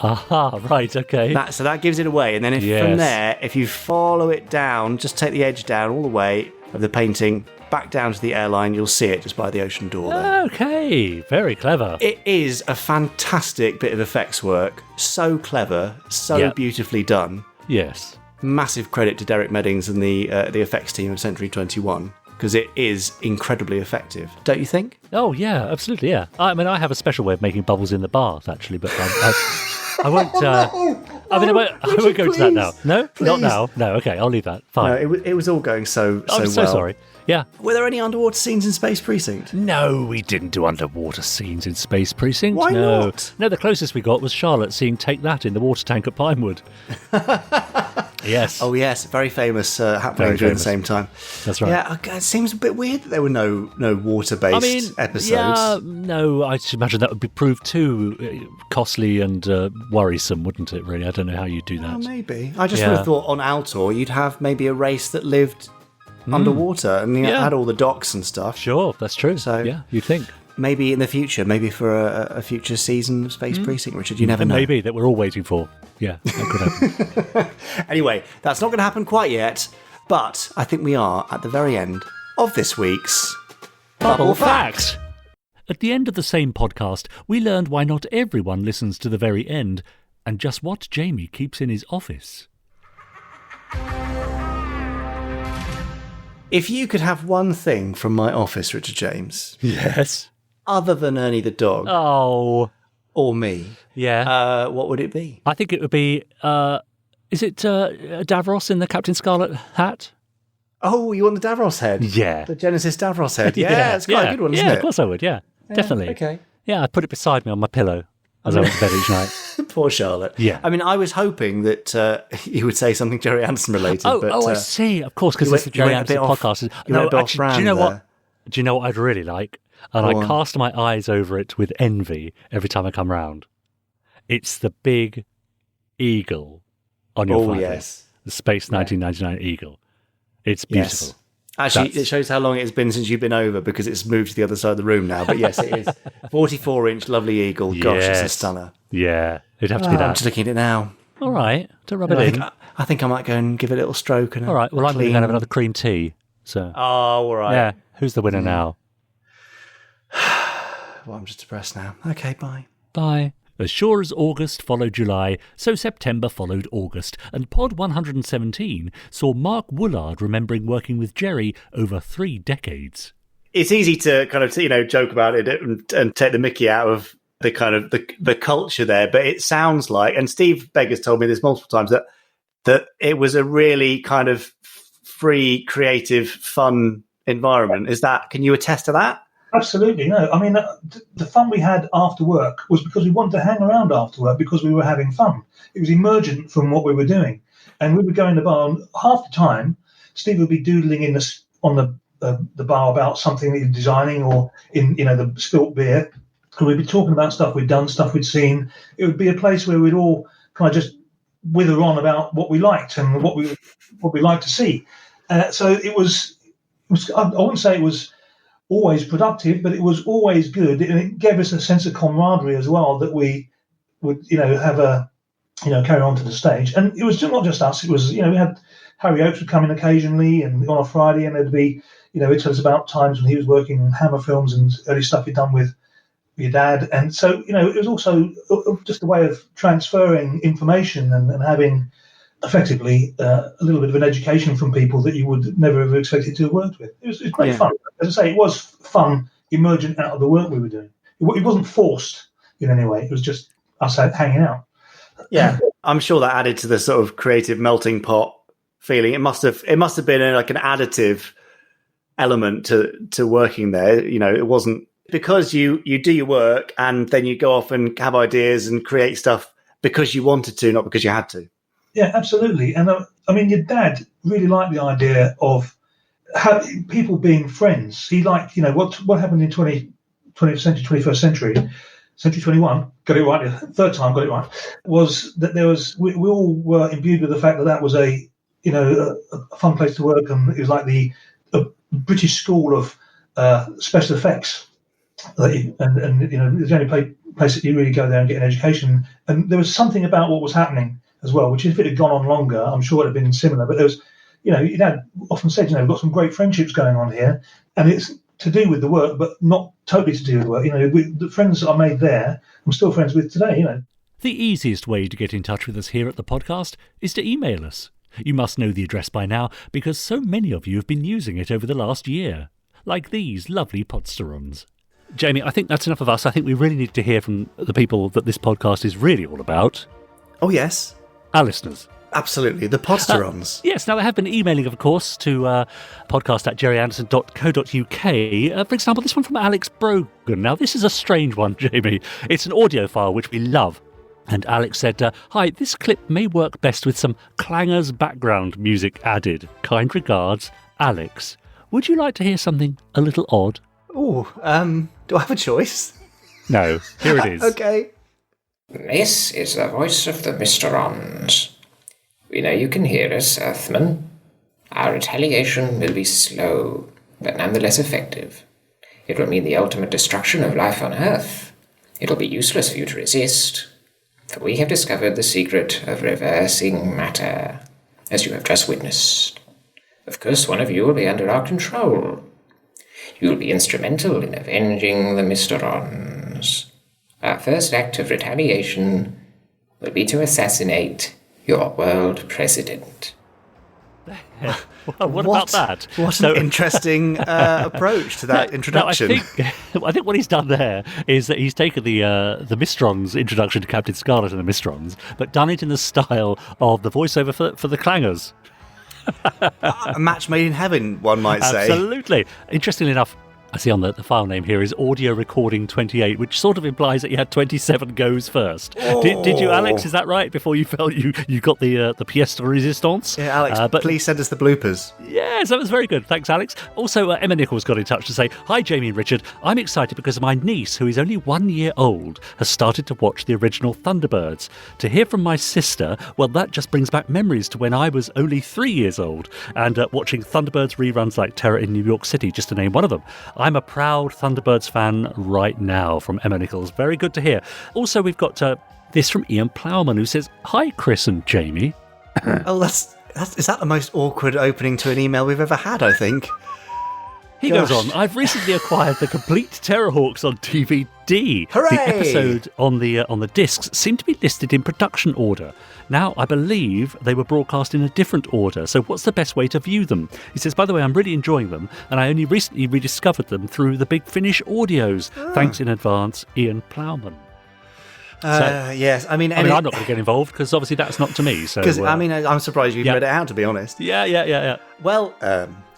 Aha, right, okay. So that gives it away. And then from there, if you follow it down, just take the edge down all the way of the painting, back down to the airline, you'll see it just by the ocean door there. Okay, very clever. It is a fantastic bit of effects work. So clever, so beautifully done. Yes. Massive credit to Derek Meddings and the effects team of Century 21, because it is incredibly effective. Don't you think? Oh, yeah, absolutely, yeah. I mean, I have a special way of making bubbles in the bath, actually, but I won't. I won't go into that now. No, please. Not now. No, okay, I'll leave that. Fine. No, it was all going so I'm so well. sorry. Yeah. Were there any underwater scenes in Space Precinct? No, we didn't do underwater scenes in Space Precinct. Why no. not? No, the closest we got was Charlotte seeing Take That in the water tank at Pinewood. Yes. Oh, yes. Very famous happening during the same time. That's right. Yeah, it seems a bit weird that there were no water-based episodes. Yeah, no, I should imagine that would be proved too costly and worrisome, wouldn't it, really? I don't know how you do that. Oh, maybe. I just would have thought on Altor you'd have maybe a race that lived underwater and you had all the docks and stuff. Sure, that's true. So yeah, you'd think. Maybe in the future, maybe for a future season of Space Precinct, Richard, you never know. Maybe, that we're all waiting for. Yeah, that could happen. Anyway, that's not going to happen quite yet, but I think we are at the very end of this week's Bubble Fact. At the end of the same podcast, we learned why not everyone listens to the very end and just what Jamie keeps in his office. If you could have one thing from my office, Richard James. Yes. Other than Ernie the dog. Oh. Or me. Yeah. What would it be? I think it would be, is it Davros in the Captain Scarlet hat? Oh, you want the Davros head? Yeah. The Genesis Davros head. Yeah, it's quite a good one, isn't it? Yeah, of course I would, yeah. Definitely. Okay. Yeah, I'd put it beside me on my pillow as I went to bed each night. Poor Charlotte. Yeah. I mean, I was hoping that you would say something Gerry Anderson related. I see. Of course, because it's the Gerry Anderson podcast. Do you know what I'd really like? And I cast my eyes over it with envy every time I come round. It's the big eagle on your flag. Yes. The Space 1999 eagle. It's beautiful. Yes. Actually, it shows how long it has been since you've been over because it's moved to the other side of the room now. But yes, it is. 44-inch lovely eagle. Gosh, it's a stunner. Yeah, it'd have to be that. I'm just looking at it now. All right, don't rub it in. I think I might go and give it a little stroke. And all right, well, I'm going to have another cream tea. So. Oh, all right. Yeah, who's the winner now? Well, I'm just depressed now. Okay, bye. Bye. As sure as August followed July, so September followed August, and Pod 117 saw Mark Woolard remembering working with Gerry over 3 decades. It's easy to kind of, joke about it and take the mickey out of the kind of the culture there, but it sounds like, and Steve Beggar's told me this multiple times, that it was a really kind of free, creative, fun environment. Can you attest to that? Absolutely, no. I mean, the fun we had after work was because we wanted to hang around after work because we were having fun. It was emergent from what we were doing. And we would go in the bar, and half the time, Steve would be doodling on the bar about something that he was designing or in, the spilt beer. And we'd be talking about stuff we'd done, stuff we'd seen. It would be a place where we'd all kind of just wither on about what we liked and what we liked to see. So it was, I wouldn't say it was always productive, but it was always good, and it gave us a sense of camaraderie as well that we would, have carry on to the stage. And it was not just us; it was, we had Harry Oakes would come in occasionally, and on a Friday, and there'd be, he'd tell us about times when he was working on Hammer films and early stuff he'd done with your dad, and so it was also just a way of transferring information and having effectively a little bit of an education from people that you would never have expected to have worked with. It was great fun. As I say, it was fun, emergent out of the work we were doing. It wasn't forced in any way. It was just us hanging out. Yeah, I'm sure that added to the sort of creative melting pot feeling. It must have been like an additive element to working there. It wasn't because you do your work and then you go off and have ideas and create stuff because you wanted to, not because you had to. Yeah, absolutely. And I mean, your dad really liked the idea of people being friends. He liked, what happened in 20th century, 21st century, century 21, got it right, third time got it right, was that we all were imbued with the fact that was a fun place to work, and it was like the British school of special effects. and there's the only place that you really go there and get an education. And there was something about what was happening as well, which if it had gone on longer, I'm sure it would have been similar. But there was, often said, we've got some great friendships going on here, and it's to do with the work, but not totally to do with the work. The friends that I made there, I'm still friends with today. The easiest way to get in touch with us here at the podcast is to email us. You must know the address by now because so many of you have been using it over the last year, like these lovely Podsterons. Jamie, I think that's enough of us. I think we really need to hear from the people that this podcast is really all about. Oh, yes. Our listeners. Absolutely, the Podsterons. Yes, now they have been emailing, of course, to podcast@GerryAndersson.co.uk. For example, this one from Alex Brogan. Now, this is a strange one, Jamie. It's an audio file, which we love. And Alex said, hi, this clip may work best with some clangers background music added. Kind regards, Alex. Would you like to hear something a little odd? Oh, do I have a choice? No, here it is. Okay. This is the voice of the Mysterons. We know you can hear us, Earthmen. Our retaliation will be slow, but nonetheless effective. It will mean the ultimate destruction of life on Earth. It'll be useless for you to resist, for we have discovered the secret of reversing matter, as you have just witnessed. Of course, one of you will be under our control. You will be instrumental in avenging the Mysterons. Our first act of retaliation will be to assassinate your world president. Well, what about that? What an interesting approach to that introduction. I think what he's done there is that he's taken the Mysterons introduction to Captain Scarlet and the Mysterons, but done it in the style of the voiceover for the clangers. A match made in heaven, one might say. Absolutely. Interestingly enough, I see on the file name here is audio recording 28, which sort of implies that you had 27 goes first. Oh. Did you, Alex? Is that right? Before you felt you got the pièce de résistance? Yeah, Alex, please send us the bloopers. Yes, that was very good. Thanks, Alex. Also, Emma Nichols got in touch to say, hi, Jamie and Richard. I'm excited because my niece, who is only 1 year old, has started to watch the original Thunderbirds. To hear from my sister, well, that just brings back memories to when I was only 3 years old and watching Thunderbirds reruns like Terror in New York City, just to name one of them. I'm a proud Thunderbirds fan right now, from Emma Nichols. Very good to hear. Also, we've got this from Ian Plowman, who says, hi, Chris and Jamie. Oh, is that the most awkward opening to an email we've ever had, I think? He goes on, I've recently acquired the complete Terrorhawks on DVD. Hooray! The episode on the discs seemed to be listed in production order. Now, I believe they were broadcast in a different order, so what's the best way to view them? He says, by the way, I'm really enjoying them, and I only recently rediscovered them through the Big Finish audios. Thanks in advance, Ian Plowman. Yes, I mean, I'm not going to get involved because obviously that's not to me. Because I'm surprised you read it out, to be honest. Yeah. Well,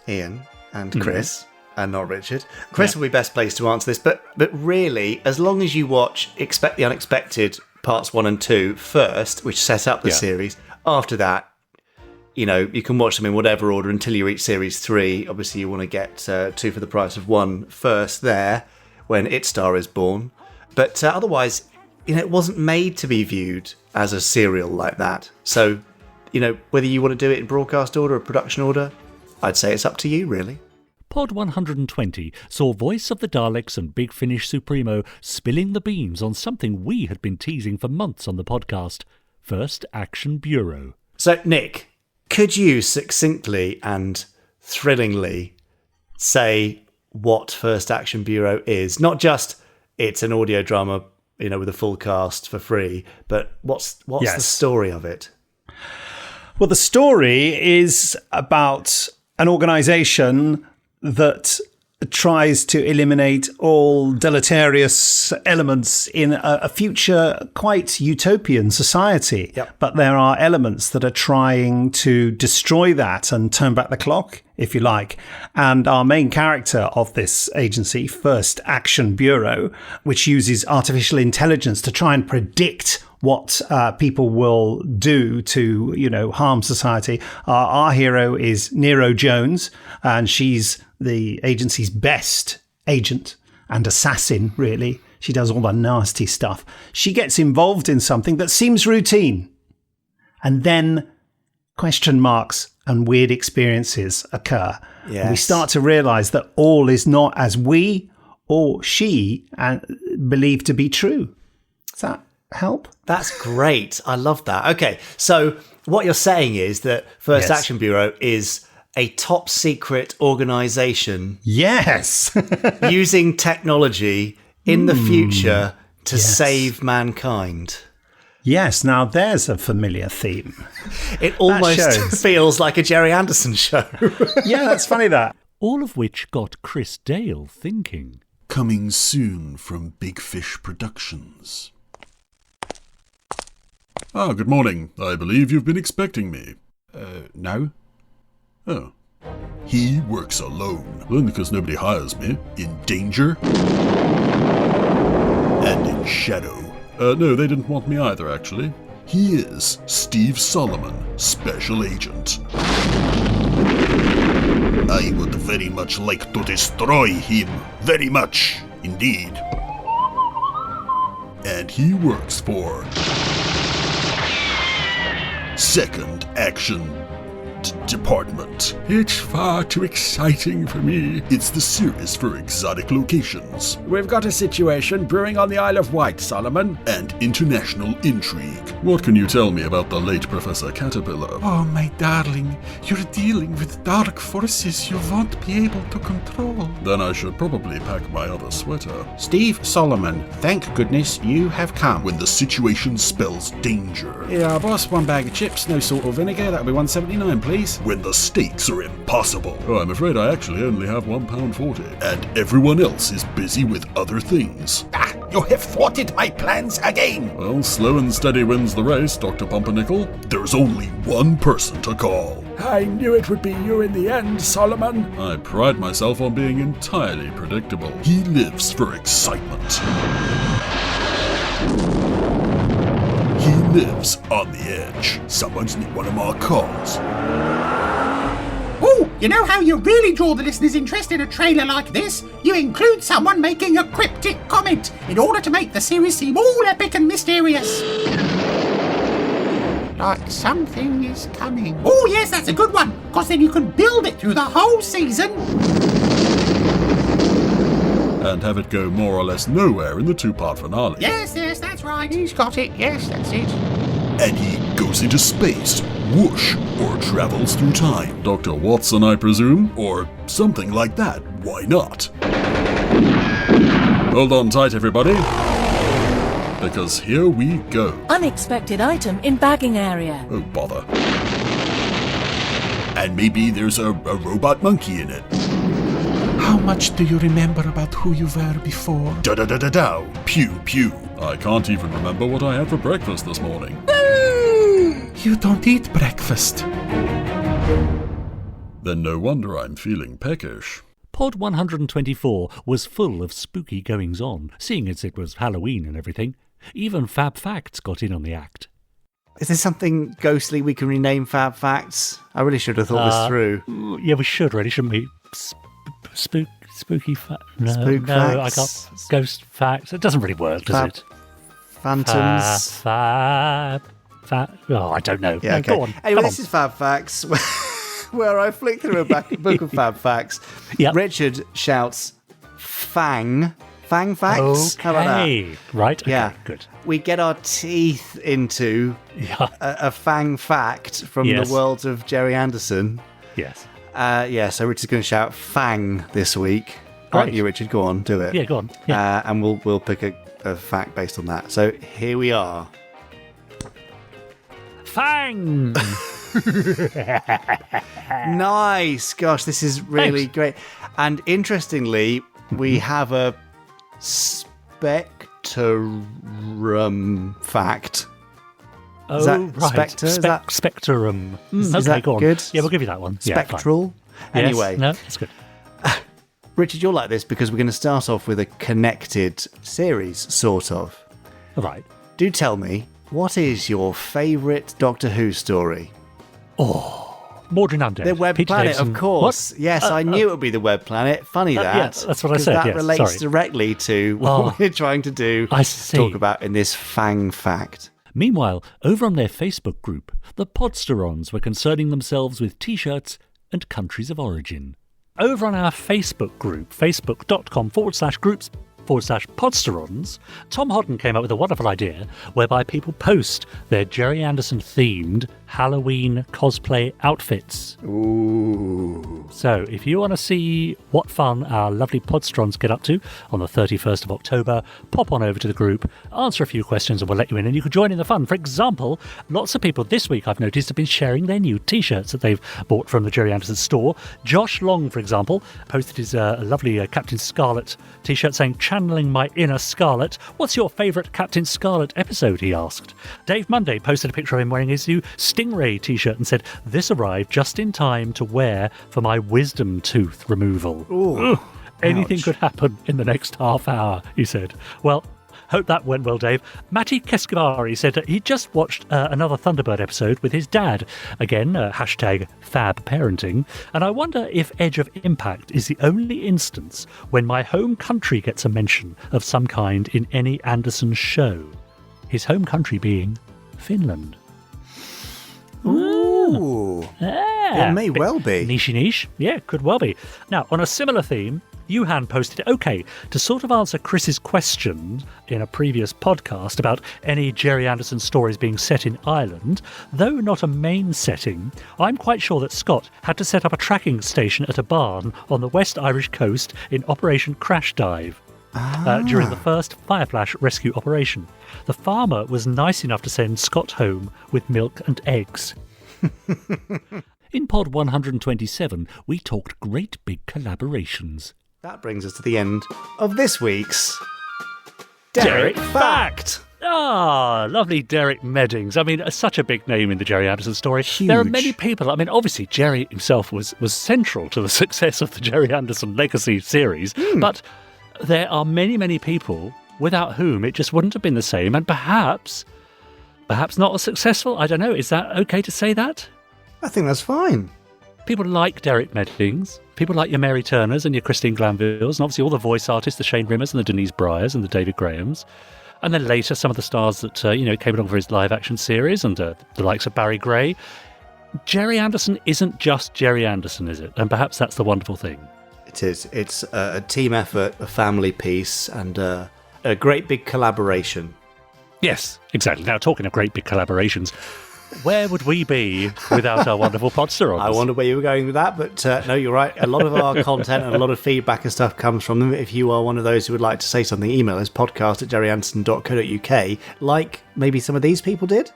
Ian and Chris, and not Richard. Chris will be best placed to answer this, but really, as long as you watch Expect the Unexpected parts 1 and 2 first, which set up the series, after that, you can watch them in whatever order until you reach series 3. Obviously, you want to get 2 for the price of 1 first there, when It Star is born. But otherwise, it wasn't made to be viewed as a serial like that. So, whether you want to do it in broadcast order or production order, I'd say it's up to you, really. Pod 120 saw Voice of the Daleks and Big Finish Supremo spilling the beans on something we had been teasing for months on the podcast, First Action Bureau. So, Nick, could you succinctly and thrillingly say what First Action Bureau is? Not just it's an audio drama, with a full cast for free, but what's the story of it? Well, the story is about an organisation that tries to eliminate all deleterious elements in a future quite utopian society. Yep. But there are elements that are trying to destroy that and turn back the clock, if you like. And our main character of this agency, First Action Bureau, which uses artificial intelligence to try and predict what people will do to, harm society. Our hero is Nero Jones, and she's the agency's best agent and assassin, really. She does all the nasty stuff. She gets involved in something that seems routine. And then question marks and weird experiences occur. Yes. And we start to realise that all is not as we or she believed to be true. Does that help? That's great. I love that. Okay, so what you're saying is that First Action Bureau is a top secret organisation. Yes. using technology in the future to save mankind. Yes, now there's a familiar theme. It almost feels like a Gerry Anderson show. Yeah, that's funny that. All of which got Chris Dale thinking. Coming soon from Big Fish Productions. Ah, good morning. I believe you've been expecting me. No. Oh. He works alone. Then because nobody hires me. In danger. And in shadow. No, they didn't want me either, actually. He is Steve Solomon, Special Agent. I would very much like to destroy him. Very much, indeed. And he works for... Second Action Department. It's far too exciting for me. It's the series for exotic locations. We've got a situation brewing on the Isle of Wight, Solomon. And international intrigue. What can you tell me about the late Professor Caterpillar? Oh, my darling, you're dealing with dark forces you won't be able to control. Then I should probably pack my other sweater. Steve Solomon, thank goodness you have come. When the situation spells danger. Yeah, boss, 1 bag of chips, no salt or vinegar, that'll be $1.79, please. When the stakes are impossible. Oh, I'm afraid I actually only have £1.40. And everyone else is busy with other things. Ah, you have thwarted my plans again. Well, slow and steady wins the race, Dr. Pumpernickel. There's only one person to call. I knew it would be you in the end, Solomon. I pride myself on being entirely predictable. He lives for excitement. He lives on the edge. Someone's nicked one of my calls. Oh, you know how you really draw the listener's interest in a trailer like this? You include someone making a cryptic comment in order to make the series seem all epic and mysterious. Like something is coming. Oh, yes, that's a good one, because then you can build it through the whole season. And have it go more or less nowhere in the 2-part finale. Yes, that's right. He's got it. Yes, that's it. And he goes into space, whoosh, or travels through time. Dr. Watson, I presume? Or something like that. Why not? Hold on tight, everybody. Because here we go. Unexpected item in bagging area. Oh, bother. And maybe there's a robot monkey in it. How much do you remember about who you were before? Da-da-da-da-dow. Pew, pew. I can't even remember what I had for breakfast this morning. You don't eat breakfast. Then no wonder I'm feeling peckish. Pod 124 was full of spooky goings-on, seeing as it was Halloween and everything. Even Fab Facts got in on the act. Is there something ghostly we can rename Fab Facts? I really should have thought this through. Yeah, we should, really, shouldn't we? Spooky facts. No, Spook no, facts. I got ghost facts. It doesn't really work, does it? Phantoms. Fab. Oh, I don't know. Yeah, No, okay. Go on. Anyway, Come this is Fab Facts, where I flick through a book of Fab Facts. Yep. Richard shouts, Fang Facts? Okay. How about that? Right, okay, yeah. good. We get our teeth into a Fang Fact from Yes. the world of Gerry Anderson. Yes. So Richard's going to shout Fang this week. Right. Aren't you, Richard? Go on, do it. Yeah, go on. Yeah. And we'll pick a fact based on that. So here we are. Fang! Nice. Gosh, this is really great. And interestingly, we have a spectrum fact. Oh, Is that right. Spectre? Is that Spectrum. Is Okay, that go on. good? Yeah, we'll give you that one. Spectral? Yeah, fine. Anyway. Yes, no, that's good. Richard, you'll like this because we're going to start off with a connected series, sort of. All right. Do tell me, what is your favourite Doctor Who story? Oh, Mordred Undead. The Web Peter Planet, Davison. of course. What? Yes, I knew it would be the Web Planet. Funny that. Yeah, that's what I 'cause said, That yes, relates sorry. directly to what we're trying to do. I see. Talk about in this Fang Fact. Meanwhile, over on their Facebook group, the Podsterons were concerning themselves with T-shirts and countries of origin. over on our Facebook group, facebook.com/groups/Podsterons, Tom Hodden came up with a wonderful idea whereby people post their Gerry Anderson themed Halloween cosplay outfits. Ooh. So if you want to see what fun our lovely Podsterons get up to on the 31st of October, pop on over to the group, answer a few questions and we'll let you in and you can join in the fun. For example, lots of people this week I've noticed have been sharing their new t-shirts that they've bought from the Gerry Anderson store. Josh Long, for example, posted his lovely Captain Scarlet t-shirt saying, "Channeling my inner Scarlet. What's your favourite Captain Scarlet episode?" he asked. Dave Monday posted a picture of him wearing his new Stingray t-shirt and said, "This arrived just in time to wear for my wisdom tooth removal." Ooh, anything ouch. could happen in the next half hour, he said. Well, hope that went well, Dave. Matty Kescavari said that he just watched another Thunderbird episode with his dad. Again, hashtag FAB parenting. And I wonder if Edge of Impact is the only instance when my home country gets a mention of some kind in any Anderson show. His home country being Finland. Ooh. Yeah. It may well be. Niche. Yeah, could well be. Now, on a similar theme, Yuhan posted, okay, to sort of answer Chris's question in a previous podcast about any Gerry Anderson stories being set in Ireland, though not a main setting, I'm quite sure that Scott had to set up a tracking station at a barn on the West Irish coast in Operation Crash Dive. During the first Fireflash rescue operation. The farmer was nice enough to send Scott home with milk and eggs. In Pod 127, we talked great big collaborations. That brings us to the end of this week's Derek Fact! Ah, lovely Derek Meddings. I mean, such a big name in the Gerry Anderson story. Huge. There are many people. I mean, obviously, Gerry himself was central to the success of the Gerry Anderson Legacy series, but there are many, many people without whom it just wouldn't have been the same, and perhaps not as successful. I don't know. Is that okay to say that? I think that's fine. People like Derek Meddings, people like your Mary Turners and your Christine Glanvilles, and obviously all the voice artists, the Shane Rimmers and the Denise Bryers and the David Grahams. And then later, some of the stars that came along for his live-action series and the likes of Barry Gray. Gerry Anderson isn't just Gerry Anderson, is it? And perhaps that's the wonderful thing. It is. It's a team effort, a family piece, and a great big collaboration. Yes, exactly. Now, talking of great big collaborations, where would we be without our wonderful Podsterons? I wonder where you were going with that, but no, you're right. A lot of our content and a lot of feedback and stuff comes from them. If you are one of those who would like to say something, email us podcast@GerryAndersson.co.uk, like maybe some of these people did.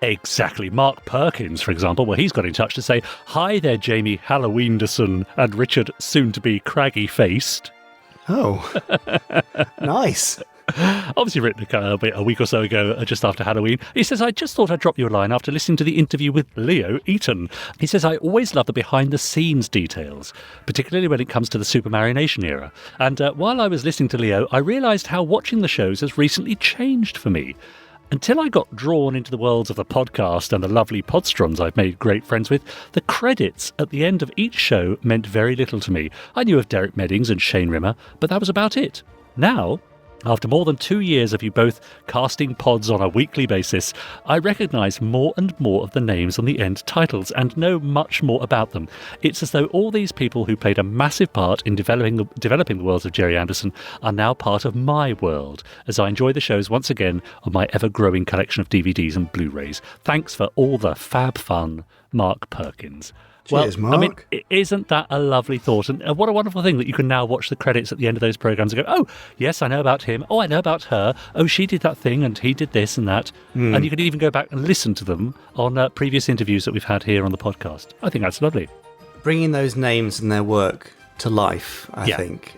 Exactly. Mark Perkins, for example, where he's got in touch to say, "Hi there, Jamie Halloweenderson and Richard, soon-to-be craggy-faced." Oh, nice. Obviously written a week or so ago, just after Halloween. He says, "I just thought I'd drop you a line after listening to the interview with Leo Eaton." He says, "I always love the behind-the-scenes details, particularly when it comes to the Super Mario Nation era. And while I was listening to Leo, I realised how watching the shows has recently changed for me. Until I got drawn into the worlds of the podcast and the lovely Podsterons I've made great friends with, the credits at the end of each show meant very little to me. I knew of Derek Meddings and Shane Rimmer, but that was about it. Now, after more than 2 years of you both casting pods on a weekly basis, I recognise more and more of the names on the end titles and know much more about them. It's as though all these people who played a massive part in developing the worlds of Gerry Anderson are now part of my world, as I enjoy the shows once again on my ever-growing collection of DVDs and Blu-rays. Thanks for all the fab fun, Mark Perkins." Cheers, well, Mark. I mean, isn't that a lovely thought? And what a wonderful thing that you can now watch the credits at the end of those programs and go, "Oh, yes, I know about him. Oh, I know about her. Oh, she did that thing and he did this and that." And you can even go back and listen to them on previous interviews that we've had here on the podcast. I think that's lovely. Bringing those names and their work to life, I think.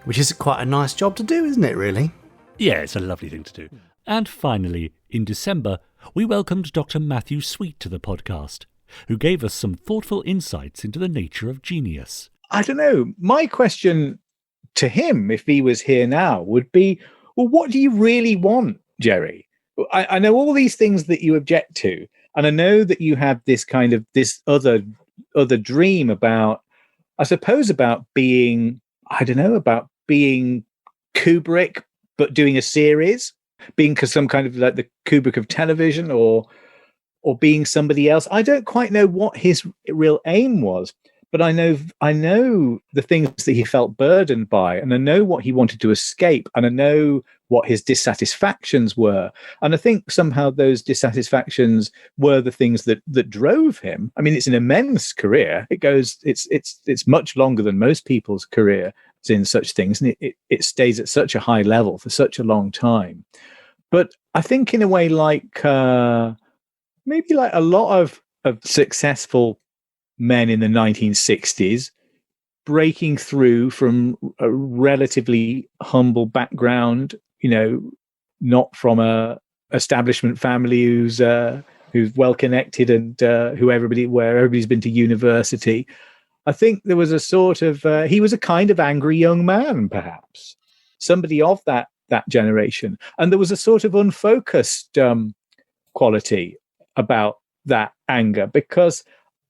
Which is quite a nice job to do, isn't it, really? Yeah, it's a lovely thing to do. And finally, in December, we welcomed Dr. Matthew Sweet to the podcast, who gave us some thoughtful insights into the nature of genius. I don't know. My question to him, if he was here now, would be, well, what do you really want, Gerry? I know all these things that you object to, and I know that you have this kind of this other dream about, I suppose, about being, I don't know, about being Kubrick, but doing a series, being some kind of like the Kubrick of television, or being somebody else. I don't quite know what his real aim was, but I know the things that he felt burdened by, and I know what he wanted to escape, and I know what his dissatisfactions were. And I think somehow those dissatisfactions were the things that drove him. I mean, it's an immense career. It's much longer than most people's career in such things, and it stays at such a high level for such a long time. But I think in a way, like maybe like a lot of successful men in the 1960s, breaking through from a relatively humble background, not from a establishment family who's well connected and where everybody's been to university. I think there was a sort of he was a kind of angry young man, perhaps somebody of that generation, and there was a sort of unfocused quality about that anger, because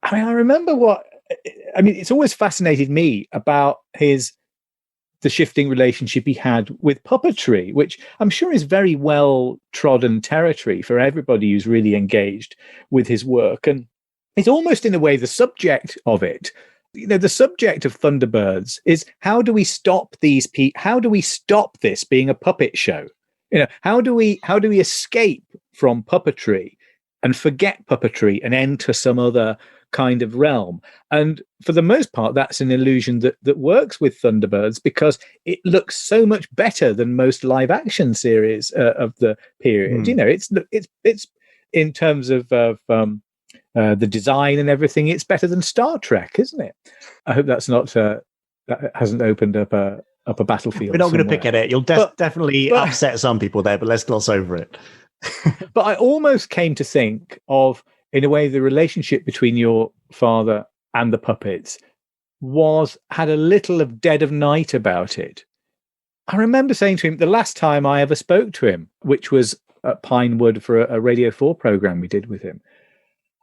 I remember it's always fascinated me about the shifting relationship he had with puppetry, which I'm sure is very well trodden territory for everybody who's really engaged with his work. And it's almost in a way the subject of it. The subject of Thunderbirds is how do we stop how do we stop this being a puppet show? How do we escape from puppetry and forget puppetry and enter some other kind of realm? And for the most part, that's an illusion that works with Thunderbirds, because it looks so much better than most live action series of the period. It's in terms of the design and everything, it's better than Star Trek, isn't it? I hope that's not that hasn't opened up a battlefield. We're not going to pick at it. You'll definitely upset some people there, but let's gloss over it. But I almost came to think of, in a way, the relationship between your father and the puppets had a little of Dead of Night about it. I remember saying to him the last time I ever spoke to him, which was at Pinewood for a Radio 4 program we did with him.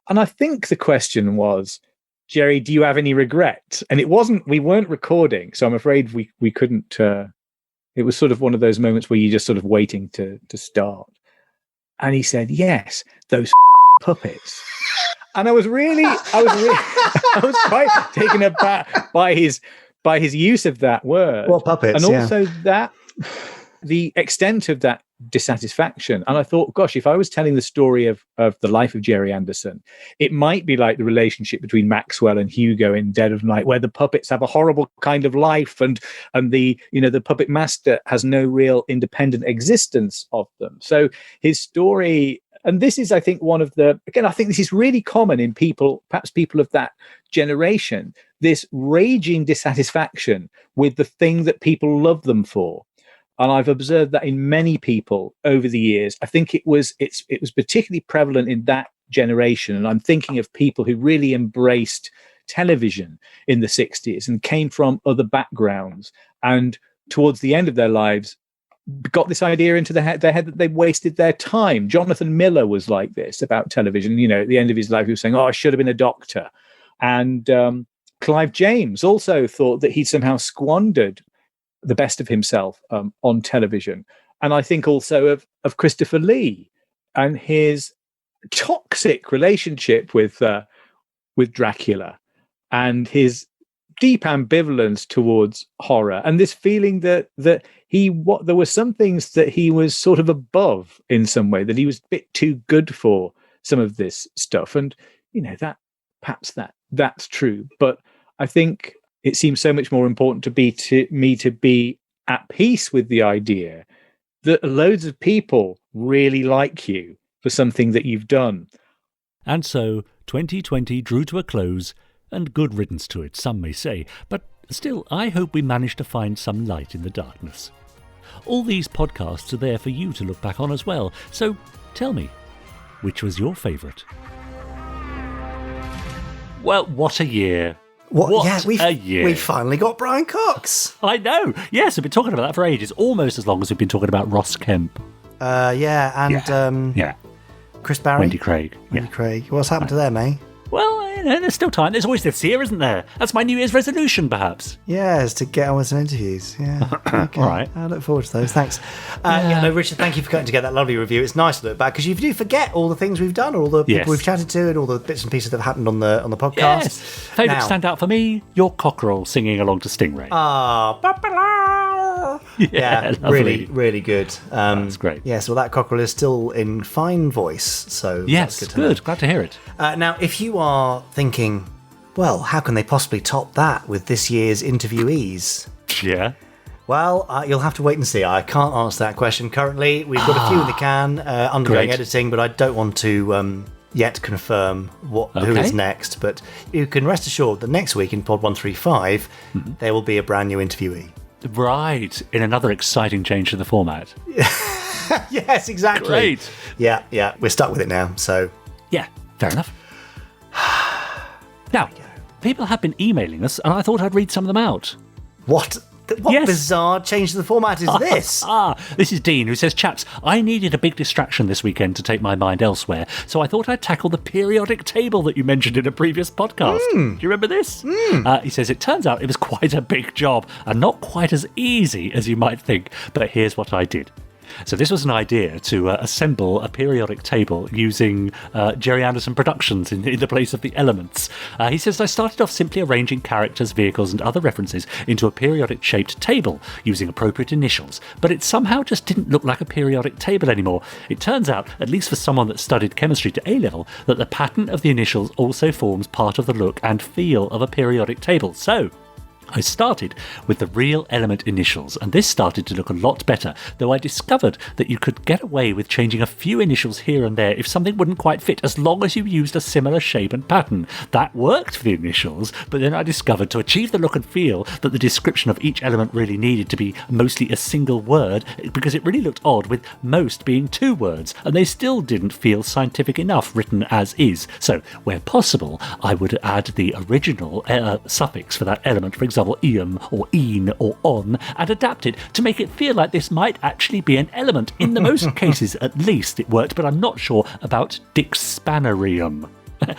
And I think the question was, Gerry, do you have any regret? And we weren't recording, so I'm afraid we couldn't. It was sort of one of those moments where you're just sort of waiting to start. And he said, yes, those puppets. And I was quite taken aback by his use of that word. Well, puppets, and also the extent of that dissatisfaction. And I thought, gosh, if I was telling the story of the life of Gerry Anderson, it might be like the relationship between Maxwell and Hugo in Dead of Night, where the puppets have a horrible kind of life, and the puppet master has no real independent existence of them. So his story, and this is, I think, I think this is really common in people, perhaps people of that generation, this raging dissatisfaction with the thing that people love them for. And I've observed that in many people over the years. I think it was particularly prevalent in that generation. And I'm thinking of people who really embraced television in the 60s and came from other backgrounds, and towards the end of their lives got this idea into their head that they wasted their time. Jonathan Miller was like this about television. At the end of his life, he was saying, I should have been a doctor. And Clive James also thought that he'd somehow squandered the best of himself on television. And I think also of Christopher Lee and his toxic relationship with Dracula, and his deep ambivalence towards horror, and this feeling that there were some things that he was sort of above in some way, that he was a bit too good for some of this stuff. And that's true, but I think it seems so much more important to me to be at peace with the idea that loads of people really like you for something that you've done. And so 2020 drew to a close, and good riddance to it, some may say. But still, I hope we managed to find some light in the darkness. All these podcasts are there for you to look back on as well. So tell me, which was your favourite? Well, what a year. We finally got Brian Cox. I know. Yes, I've been talking about that for ages, almost as long as we've been talking about Ross Kemp. And Chris Barry. Wendy Craig. Wendy Craig. What's happened to them, eh? Well, no, there's still time. There's always this year, isn't there? That's my New Year's resolution, perhaps. Yes, to get on with some interviews. Yeah. Okay. All right. I look forward to those. Thanks. Richard, thank you for coming to get that lovely review. It's nice to look back because you do forget all the things we've done, all the people we've chatted to, and all the bits and pieces that have happened on the podcast. Yes. Favourite standout for me, your cockerel singing along to Stingray. Yeah, lovely. really good. That's great. Yes, well, that cockerel is still in fine voice, so yes, that's good. Glad to hear it. Now, if you are thinking, well, how can they possibly top that with this year's interviewees? Yeah. Well, you'll have to wait and see. I can't answer that question currently. We've got a few in the can, undergoing editing, but I don't want to yet confirm who is next. But you can rest assured that next week in Pod 135, there will be a brand new interviewee. Right, in another exciting change to the format. Yes, exactly. Great. Yeah, we're stuck with it now, so... Yeah, fair enough. Now, people have been emailing us, and I thought I'd read some of them out. What bizarre change to the format is this? This is Dean, who says, chaps, I needed a big distraction this weekend to take my mind elsewhere, so I thought I'd tackle the periodic table that you mentioned in a previous podcast. Do you remember this? He says, it turns out it was quite a big job, and not quite as easy as you might think, but here's what I did. So this was an idea to assemble a periodic table using Gerry Anderson Productions in the place of the elements. He says, I started off simply arranging characters, vehicles and other references into a periodic shaped table using appropriate initials, but it somehow just didn't look like a periodic table anymore. It turns out, at least for someone that studied chemistry to A-level, that the pattern of the initials also forms part of the look and feel of a periodic table. So I started with the real element initials, and this started to look a lot better, though I discovered that you could get away with changing a few initials here and there if something wouldn't quite fit, as long as you used a similar shape and pattern. That worked for the initials, but then I discovered to achieve the look and feel that the description of each element really needed to be mostly a single word, because it really looked odd with most being 2 words, and they still didn't feel scientific enough written as is. So, where possible, I would add the original suffix for that element, for example, eum or een or on, and adapt it to make it feel like this might actually be an element. In the most cases, at least, it worked, but I'm not sure about Dixpanarium.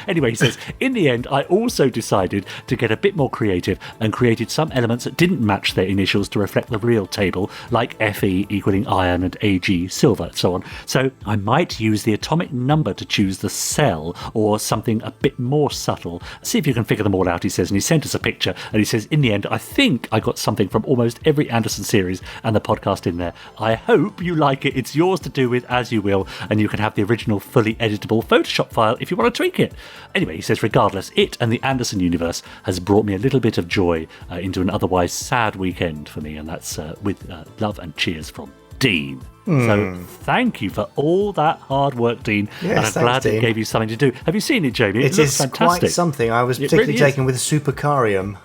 Anyway, he says, in the end, I also decided to get a bit more creative and created some elements that didn't match their initials to reflect the real table, like Fe equaling iron and Ag silver, and so on. So I might use the atomic number to choose the cell, or something a bit more subtle. See if you can figure them all out, he says, and he sent us a picture, and he says, in the end, I think I got something from almost every Anderson series and the podcast in there. I hope you like it. It's yours to do with as you will, and you can have the original fully editable Photoshop file if you want to tweak it. Anyway, he says, regardless, it and the Anderson universe has brought me a little bit of joy into an otherwise sad weekend for me, and that's with love and cheers from Dean. So thank you for all that hard work, Dean. Yes, and I'm glad Dean. it gave you something to do. Have you seen it, Jamie? It looks is fantastic. quite something. I was particularly taken with Supercarium.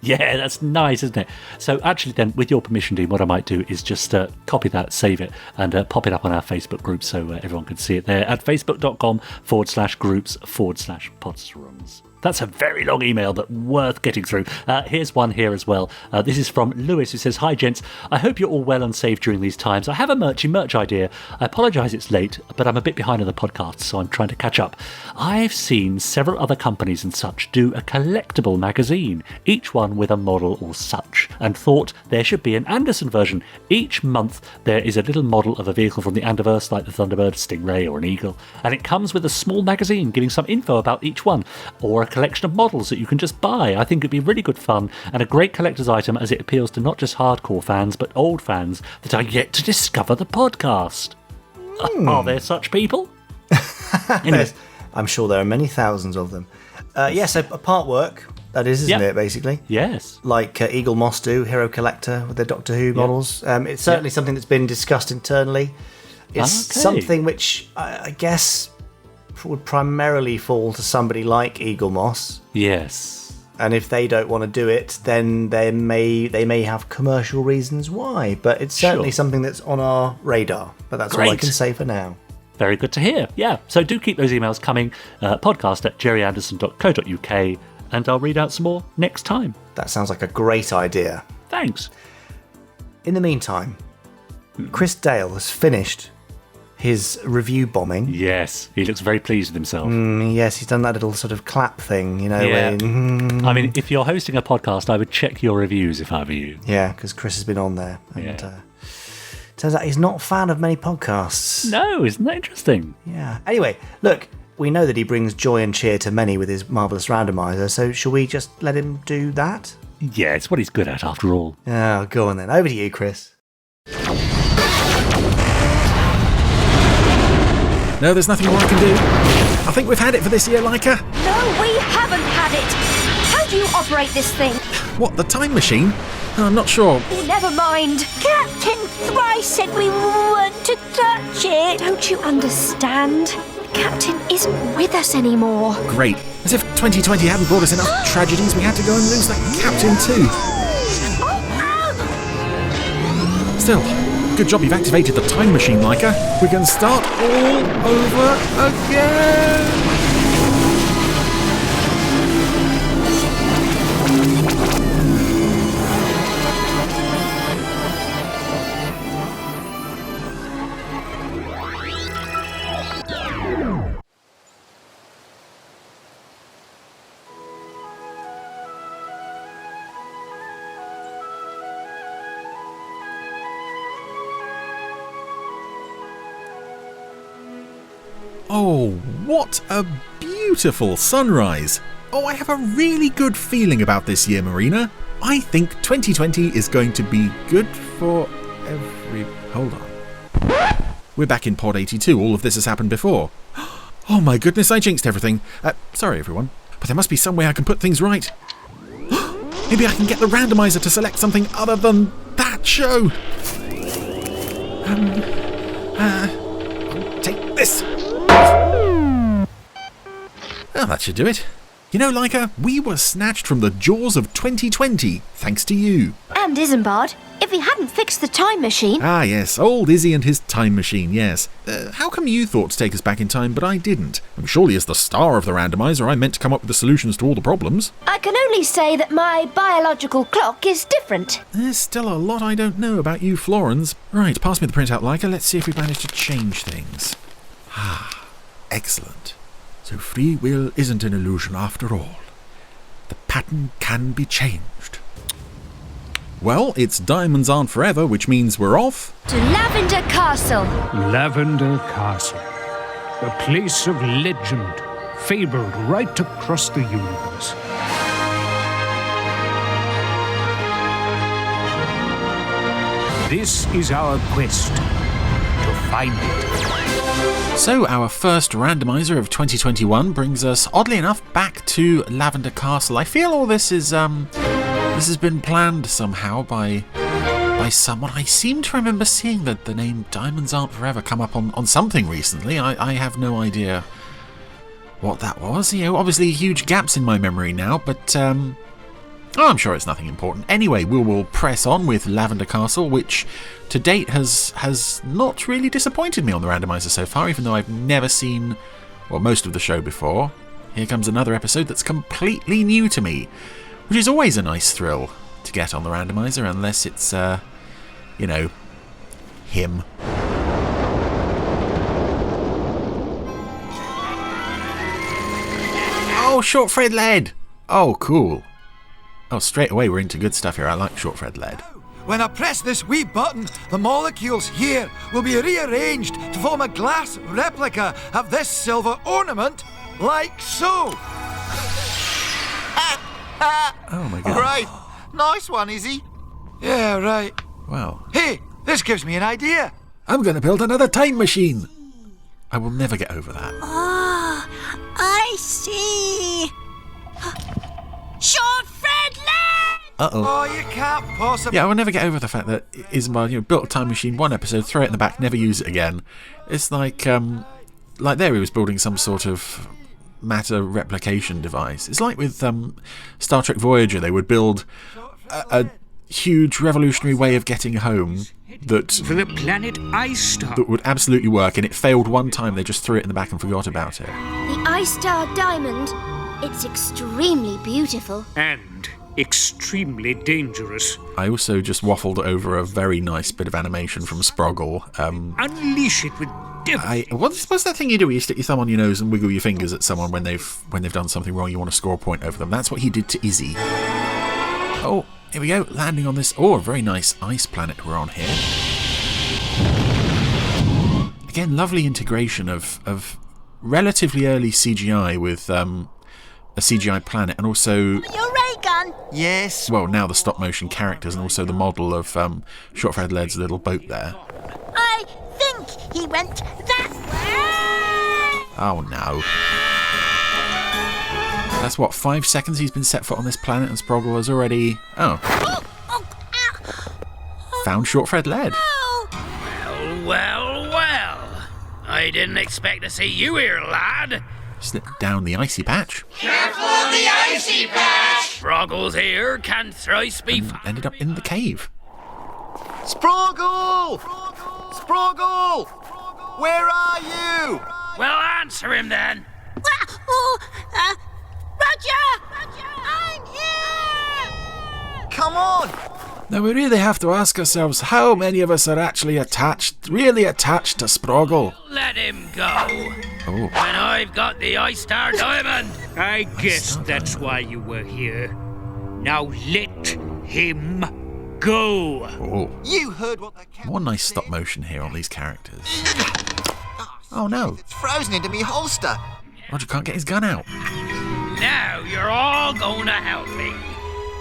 Yeah, that's nice, isn't it? So actually then, with your permission, Dean, what I might do is just copy that, save it, and pop it up on our Facebook group so everyone can see it there at facebook.com/groups/Podsterons. That's a very long email, but worth getting through. Here's one here as well. This is from Lewis, who says, hi, gents. I hope you're all well and safe during these times. I have a merch idea. I apologise it's late, but I'm a bit behind on the podcast, so I'm trying to catch up. I've seen several other companies and such do a collectible magazine, each one with a model or such, and thought there should be an Anderson version. Each month there is a little model of a vehicle from the Anderverse, like the Thunderbird, Stingray, or an Eagle, and it comes with a small magazine giving some info about each one, or a collection of models that you can just buy. I think it'd be really good fun and a great collector's item, as it appeals to not just hardcore fans but old fans that are yet to discover the podcast. Are there such people? Anyway. I'm sure there are many thousands of them. So a part work, that is, isn't it, basically? Yes. Like Eagle Moss do, Hero Collector with their Doctor Who models. It's certainly something that's been discussed internally. It's something which I guess would primarily fall to somebody like Eagle Moss. Yes. And if they don't want to do it, then they may have commercial reasons why. But it's certainly something that's on our radar. But that's all I can say for now. Very good to hear. Yeah. So do keep those emails coming. podcast@GerryAndersson.co.uk, and I'll read out some more next time. That sounds like a great idea. Thanks. In the meantime, Chris Dale has finished his review bombing. Yes, he looks very pleased with himself. Yes, he's done that little sort of clap thing, Yeah. where, I mean, if you're hosting a podcast, I would check your reviews if I were you. Yeah, because Chris has been on there. And turns out he's not a fan of many podcasts. No, isn't that interesting? Yeah. Anyway, look, we know that he brings joy and cheer to many with his marvellous randomiser, so shall we just let him do that? Yeah, it's what he's good at, after all. Oh, go on then. Over to you, Chris. No, there's nothing more I can do. I think we've had it for this year, Leica. No, we haven't had it. How do you operate this thing? What, the time machine? I'm not sure. Never mind. Captain Thrice said we weren't to touch it. Don't you understand? The captain isn't with us anymore. Great. As if 2020 hadn't brought us enough tragedies, we had to go and lose that captain too. Still, good job you've activated the time machine, Leica. We can start all over again. Oh, what a beautiful sunrise! Oh, I have a really good feeling about this year, Marina. I think 2020 is going to be good for every... Hold on. We're back in Pod 82. All of this has happened before. Oh my goodness, I jinxed everything. Sorry, everyone. But there must be some way I can put things right. Maybe I can get the randomizer to select something other than that show. Take this. Oh, that should do it. You know, Leica, we were snatched from the jaws of 2020, thanks to you. And Isambard, if we hadn't fixed the time machine... Ah, yes, old Izzy and his time machine, yes. How come you thought to take us back in time, but I didn't? Surely as the star of the randomizer, I meant to come up with the solutions to all the problems. I can only say that my biological clock is different. There's still a lot I don't know about you Florans. Right, pass me the printout, Leica. Let's see if we've managed to change things. Ah, excellent. So free will isn't an illusion after all. The pattern can be changed. Well, it's diamonds aren't forever, which means we're off to Lavender Castle. Lavender Castle, a place of legend, fabled right across the universe. This is our quest to find it. So our first randomizer of 2021 brings us, oddly enough, back to Lavender Castle. I feel all this is this has been planned somehow by someone. I seem to remember seeing that the name Diamonds Aren't Forever come up on something recently. I have no idea what that was. You know, obviously huge gaps in my memory now, but I'm sure it's nothing important. Anyway, we will press on with Lavender Castle, which to date has not really disappointed me on the randomizer so far, even though I've never seen, well, most of the show before. Here comes another episode that's completely new to me, which is always a nice thrill to get on the randomizer, unless it's, you know, him. Oh, Short Fred Lead! Oh, cool. Oh, straight away we're into good stuff here. I like Short Fred Lead. When I press this wee button, the molecules here will be rearranged to form a glass replica of this silver ornament, like so. Oh my god. Right. Nice one, Izzy. Yeah, right. Wow. Hey, this gives me an idea. I'm going to build another time machine. I will never get over that. Oh, I see. Short Fred Lead! Uh-oh. Oh, you can't possibly... Yeah, I will never get over the fact that Isambard, built a time machine, one episode, throw it in the back, never use it again. It's like there he was building some sort of matter replication device. It's like with Star Trek Voyager, they would build a huge revolutionary way of getting home that for the planet Istar that would absolutely work, and it failed one time. They just threw it in the back and forgot about it. The Istar diamond. It's extremely beautiful. And extremely dangerous. I also just waffled over a very nice bit of animation from Sproggle. Unleash it with What's that thing you do where you stick your thumb on your nose and wiggle your fingers at someone when they've done something wrong? You want to score a point over them. That's what he did to Izzy. Oh, here we go. Landing on this. Oh, a very nice ice planet we're on here. Again, lovely integration of relatively early CGI with a CGI planet, and also Your ray gun. Yes. Well, now the stop motion characters, and also the model of Shortfred Led's little boat there. I think he went that way. Oh no. That's what, 5 seconds he's been set foot on this planet, and Sproggle has already found Shortfred Led. Well. I didn't expect to see you here, lad. Slipped down the icy patch. Careful of the icy patch! Sproggle's here, can thrice be Ended up in the cave. Sproggle! Sproggle! Where are you? Well, answer him then. Roger! I'm here! Come on! Now we really have to ask ourselves how many of us are actually really attached to Sproggle. Let him go. Oh. When I've got the Ice Star Diamond. I guess that's why you were here. Now let him go. Oh. You heard what that More nice stop motion here on these characters. Oh no. It's frozen into me holster. Roger can't get his gun out. Now you're all going to help me.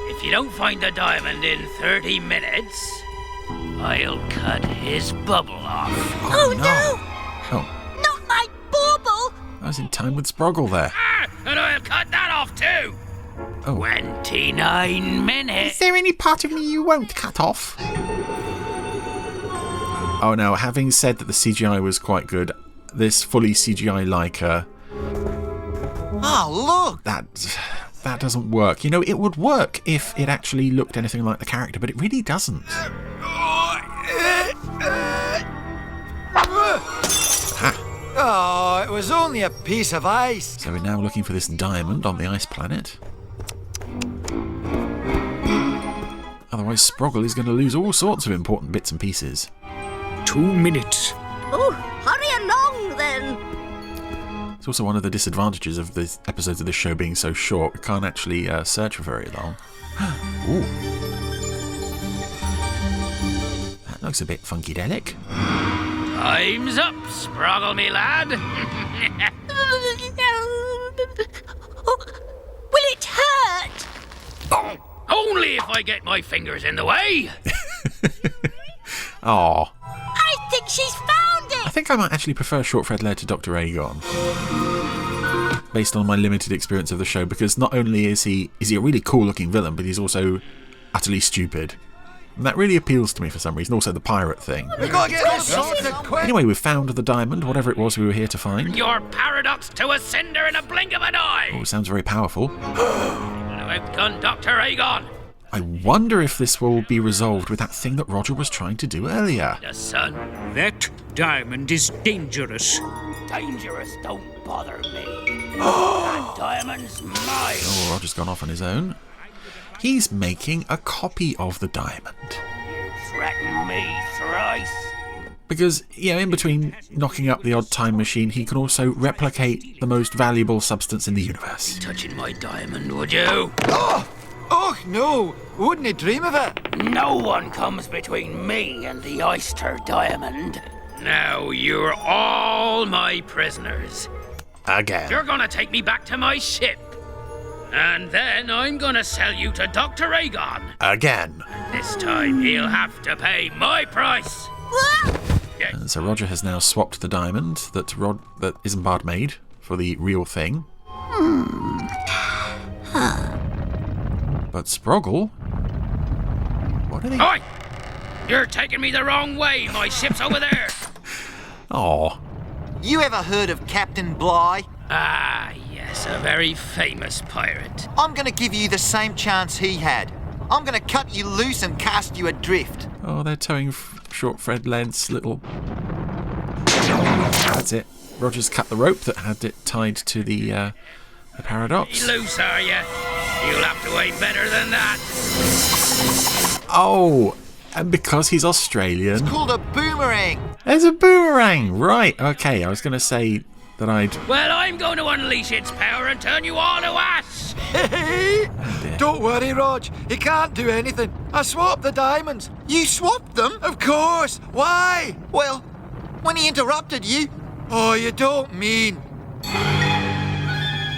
If you don't find the diamond in 30 minutes, I'll cut his bubble off. Oh no! Oh, Not my bauble! I was in time with Sproggle there. And I'll cut that off too. Oh. 29 minutes. Is there any part of me you won't cut off? Oh no, having said that the CGI was quite good, this fully CGI Leica... Oh, look! That doesn't work. You know, it would work if it actually looked anything like the character, but it really doesn't. Oh, it was only a piece of ice. So we're now looking for this diamond on the ice planet. Otherwise, Sproggle is going to lose all sorts of important bits and pieces. 2 minutes. Oh, hurry along then. It's also one of the disadvantages of the episodes of this show being so short. We can't actually search for very long. Ooh. That looks a bit funkydelic. Time's up, Sproggle, me lad. Will it hurt? Oh, only if I get my fingers in the way. Aw. I think she's found it. I think I might actually prefer Shortfred Laird to Dr. Aegon, based on my limited experience of the show, because not only is he a really cool looking villain, but he's also utterly stupid. And that really appeals to me for some reason. Also the pirate thing. We gotta get this sorted quick. Anyway, we've found the diamond, whatever it was we were here to find. Your paradox to a cinder in a blink of an eye. Oh, it sounds very powerful. Outdone Dr. Aegon. I wonder if this will be resolved with that thing that Roger was trying to do earlier. The sun. That diamond is dangerous. Dangerous don't bother me. That diamond's mine. Oh, Roger's gone off on his own. He's making a copy of the diamond. You threaten me thrice. Because, in between knocking up the odd time machine, he can also replicate the most valuable substance in the universe. Touching my diamond, would you? Oh, no! Wouldn't he dream of it? No one comes between me and the oyster diamond. Now you're all my prisoners. Again. You're gonna take me back to my ship. And then I'm gonna sell you to Dr. Aegon. Again. This time he'll have to pay my price. And so Roger has now swapped the diamond that Isambard made for the real thing. But Sproggle? What are they... Oi! You're taking me the wrong way. My ship's over there. Aw. You ever heard of Captain Bligh? Ah, yes, a very famous pirate. I'm gonna give you the same chance he had. I'm gonna cut you loose and cast you adrift. Oh, they're towing Shortfred Led's little... That's it. Roger's cut the rope that had it tied to the paradox. You loose, are you? You'll have to weigh better than that. Oh, and because he's Australian... It's called a boomerang. There's a boomerang. Right, okay. I was going to say that I'd... Well, I'm going to unleash its power and turn you all to ash. Don't worry, Rog. He can't do anything. I swapped the diamonds. You swapped them? Of course. Why? Well, when he interrupted you. Oh, you don't mean...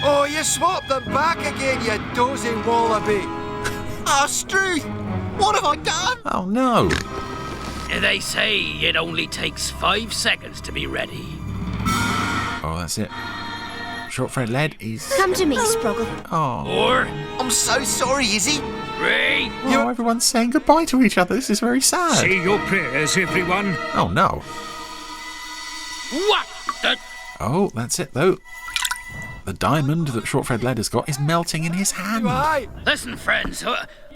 Oh, you swapped them back again, you dozy wallaby. Ah, Struth, what have I done? Oh, no. They say it only takes 5 seconds to be ready. Oh, that's it. Short-Fred Led, he's... Come to me, Sproggle. Oh. Or... I'm so sorry, Izzy. Ray. Oh, everyone's saying goodbye to each other. This is very sad. Say your prayers, everyone. Oh, no. What the... Oh, that's it, though. The diamond that Short-Fred Led has got is melting in his hand. Right. Listen, friends,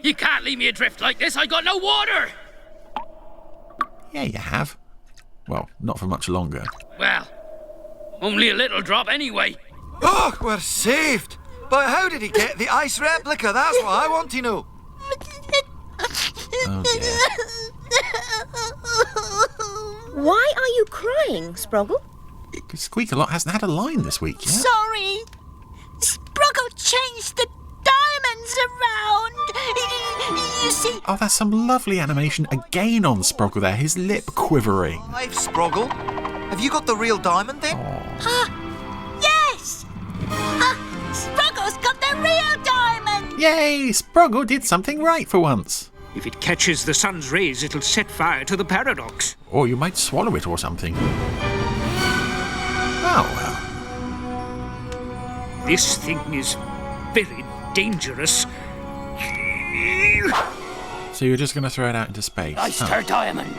you can't leave me adrift like this. I got no water. Yeah, you have. Well, not for much longer. Well, only a little drop anyway. Oh, we're saved. But how did he get the ice replica? That's what I want to know. Oh, dear. Why are you crying, Sproggle? Squeak-a-Lot hasn't had a line this week yet. Sorry. Sproggle changed the diamonds around. You see... Oh, that's some lovely animation again on Sproggle there. His lip quivering. Hi, Sproggle. Have you got the real diamond then? Yes! Sproggle's got the real diamond! Yay! Sproggle did something right for once. If it catches the sun's rays, it'll set fire to the paradox. Or you might swallow it or something. Oh, well. This thing is very dangerous. So you're just going to throw it out into space? I stir diamond.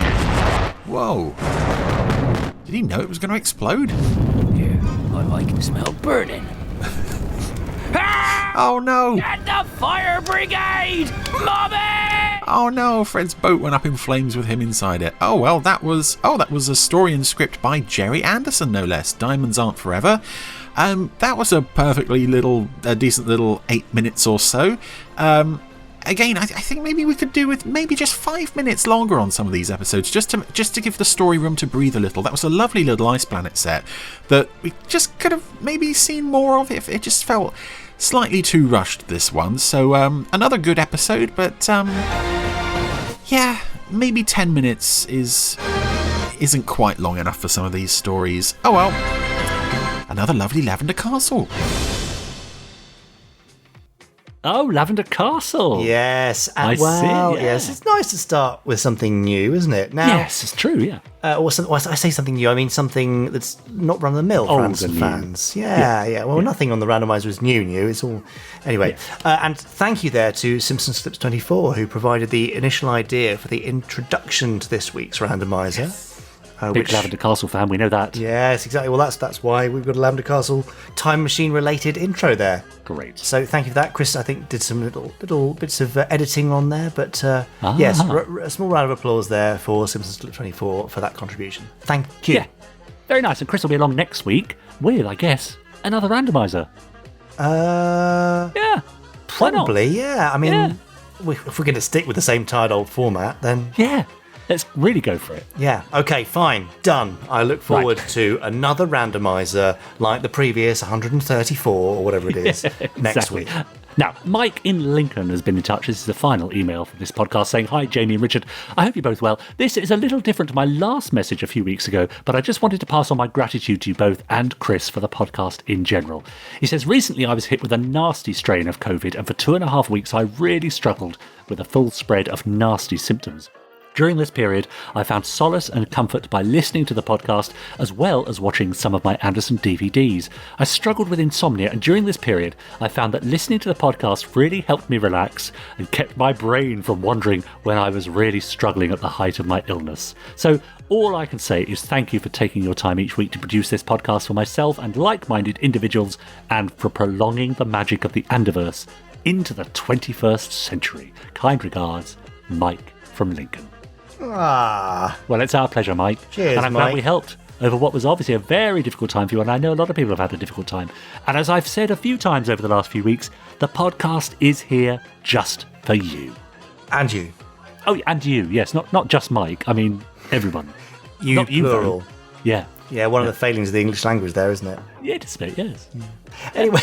Whoa. Did he know it was going to explode? Here, I can smell burning. Oh, no. Get the fire brigade! Mommy! Oh, no. Fred's boat went up in flames with him inside it. Oh, well, that was a story and script by Gerry Anderson, no less. Diamonds Aren't Forever. That was a perfectly decent little 8 minutes or so. Again, I think maybe we could do with maybe just 5 minutes longer on some of these episodes, just to give the story room to breathe a little. That was a lovely little Ice Planet set that we just could have maybe seen more of. It just felt slightly too rushed, this one. So another good episode, but yeah, maybe 10 minutes isn't quite long enough for some of these stories. Oh well, another lovely Lavender Castle. Oh, Lavender Castle. Yes. I see. Yes. It's nice to start with something new, isn't it? Now, yes, it's true, yeah. Or I say something new, I mean something that's not run-of-the-mill for Anderson fans. Yeah. Well, nothing on the randomizer is new. It's all... Anyway, and thank you there to Simpsons Clips 24, who provided the initial idea for the introduction to this week's randomizer. Yes. Big Lavender Castle fan, we know that. Yes, exactly. Well, that's why we've got a Lavender Castle time machine related intro there. Great. So thank you for that. Chris, I think, did some little bits of editing on there, but yes, a small round of applause there for Simpsons Clip 24 for that contribution. Thank you. Yeah, very nice. And Chris will be along next week with, I guess, another randomizer. Yeah, probably. Yeah, I mean, if we're going to stick with the same tired old format, then yeah. Let's really go for it. Yeah. Okay, fine. Done. I look forward to another randomizer like the previous 134 or whatever it is next week. Now, Mike in Lincoln has been in touch. This is the final email for this podcast saying, "Hi, Jamie and Richard. I hope you're both well. This is a little different to my last message a few weeks ago, but I just wanted to pass on my gratitude to you both and Chris for the podcast in general." He says, "Recently I was hit with a nasty strain of COVID, and for 2.5 weeks I really struggled with a full spread of nasty symptoms. During this period, I found solace and comfort by listening to the podcast as well as watching some of my Anderson DVDs. I struggled with insomnia, and during this period, I found that listening to the podcast really helped me relax and kept my brain from wandering when I was really struggling at the height of my illness. So all I can say is thank you for taking your time each week to produce this podcast for myself and like-minded individuals, and for prolonging the magic of the Anderverse into the 21st century. Kind regards, Mike from Lincoln." Well, it's our pleasure, Mike. Cheers, and I'm glad we helped over what was obviously a very difficult time for you, and I know a lot of people have had a difficult time. And as I've said a few times over the last few weeks, the podcast is here just for you. And you. Oh, and you, yes. Not just Mike. I mean, everyone. You Not you, plural. though. Yeah. Yeah, one of the failings of the English language there, isn't it? Yeah, it is, mate, yes. Anyway,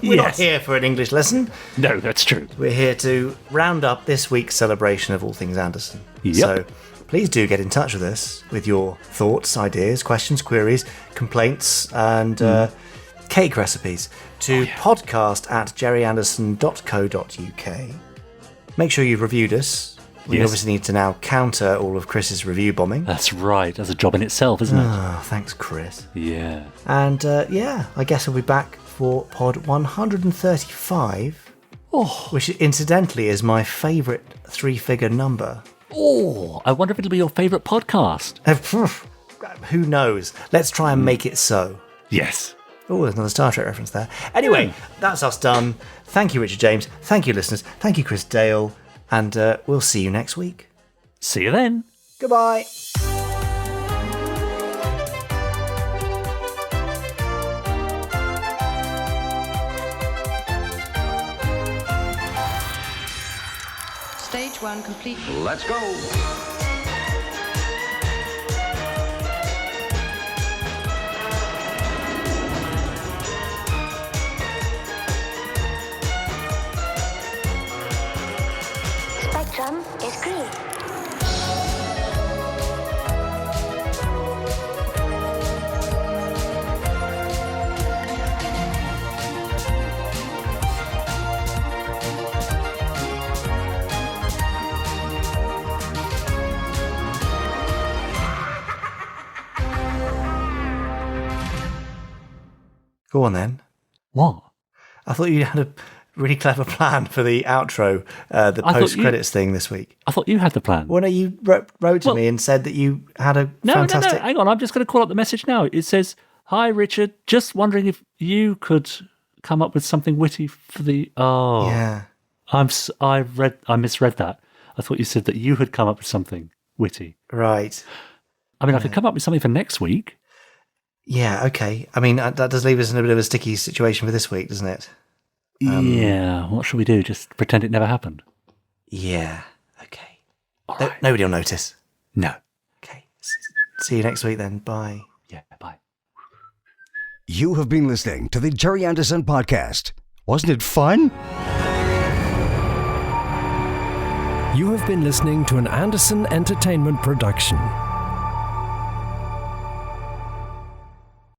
we're not here for an English lesson. No, that's true. We're here to round up this week's celebration of all things Anderson. Yep. So please do get in touch with us with your thoughts, ideas, questions, queries, complaints, and cake recipes to podcast@GerryAndersonPodcast.co.uk. Make sure you've reviewed us. We obviously need to now counter all of Chris's review bombing. That's right. That's a job in itself, isn't it? Oh, thanks, Chris. Yeah. And I guess I'll be back for pod 135, which incidentally is my favourite 3-figure number. Oh, I wonder if it'll be your favourite podcast. Who knows? Let's try and make it so. Yes. Oh, there's another Star Trek reference there. Anyway, that's us done. Thank you, Richard James. Thank you, listeners. Thank you, Chris Dale. And we'll see you next week. See you then. Goodbye. Stage 1 complete. Let's go. Spectrum is green. Go on then. What? I thought you had a really clever plan for the outro, the post-credits thing this week. I thought you had the plan. Well, no, you wrote to me and said that you had a fantastic... No, hang on. I'm just going to call up the message now. It says, "Hi, Richard. Just wondering if you could come up with something witty for the..." Oh. Yeah. I misread that. I thought you said that you had come up with something witty. Right. I mean, I could come up with something for next week. Yeah, okay. I mean, that does leave us in a bit of a sticky situation for this week, doesn't it? Yeah. What should we do? Just pretend it never happened? Yeah. Okay. Nobody will notice. No. Okay. See you next week then. Bye. Yeah, bye. You have been listening to the Gerry Anderson Podcast. Wasn't it fun? You have been listening to an Anderson Entertainment production.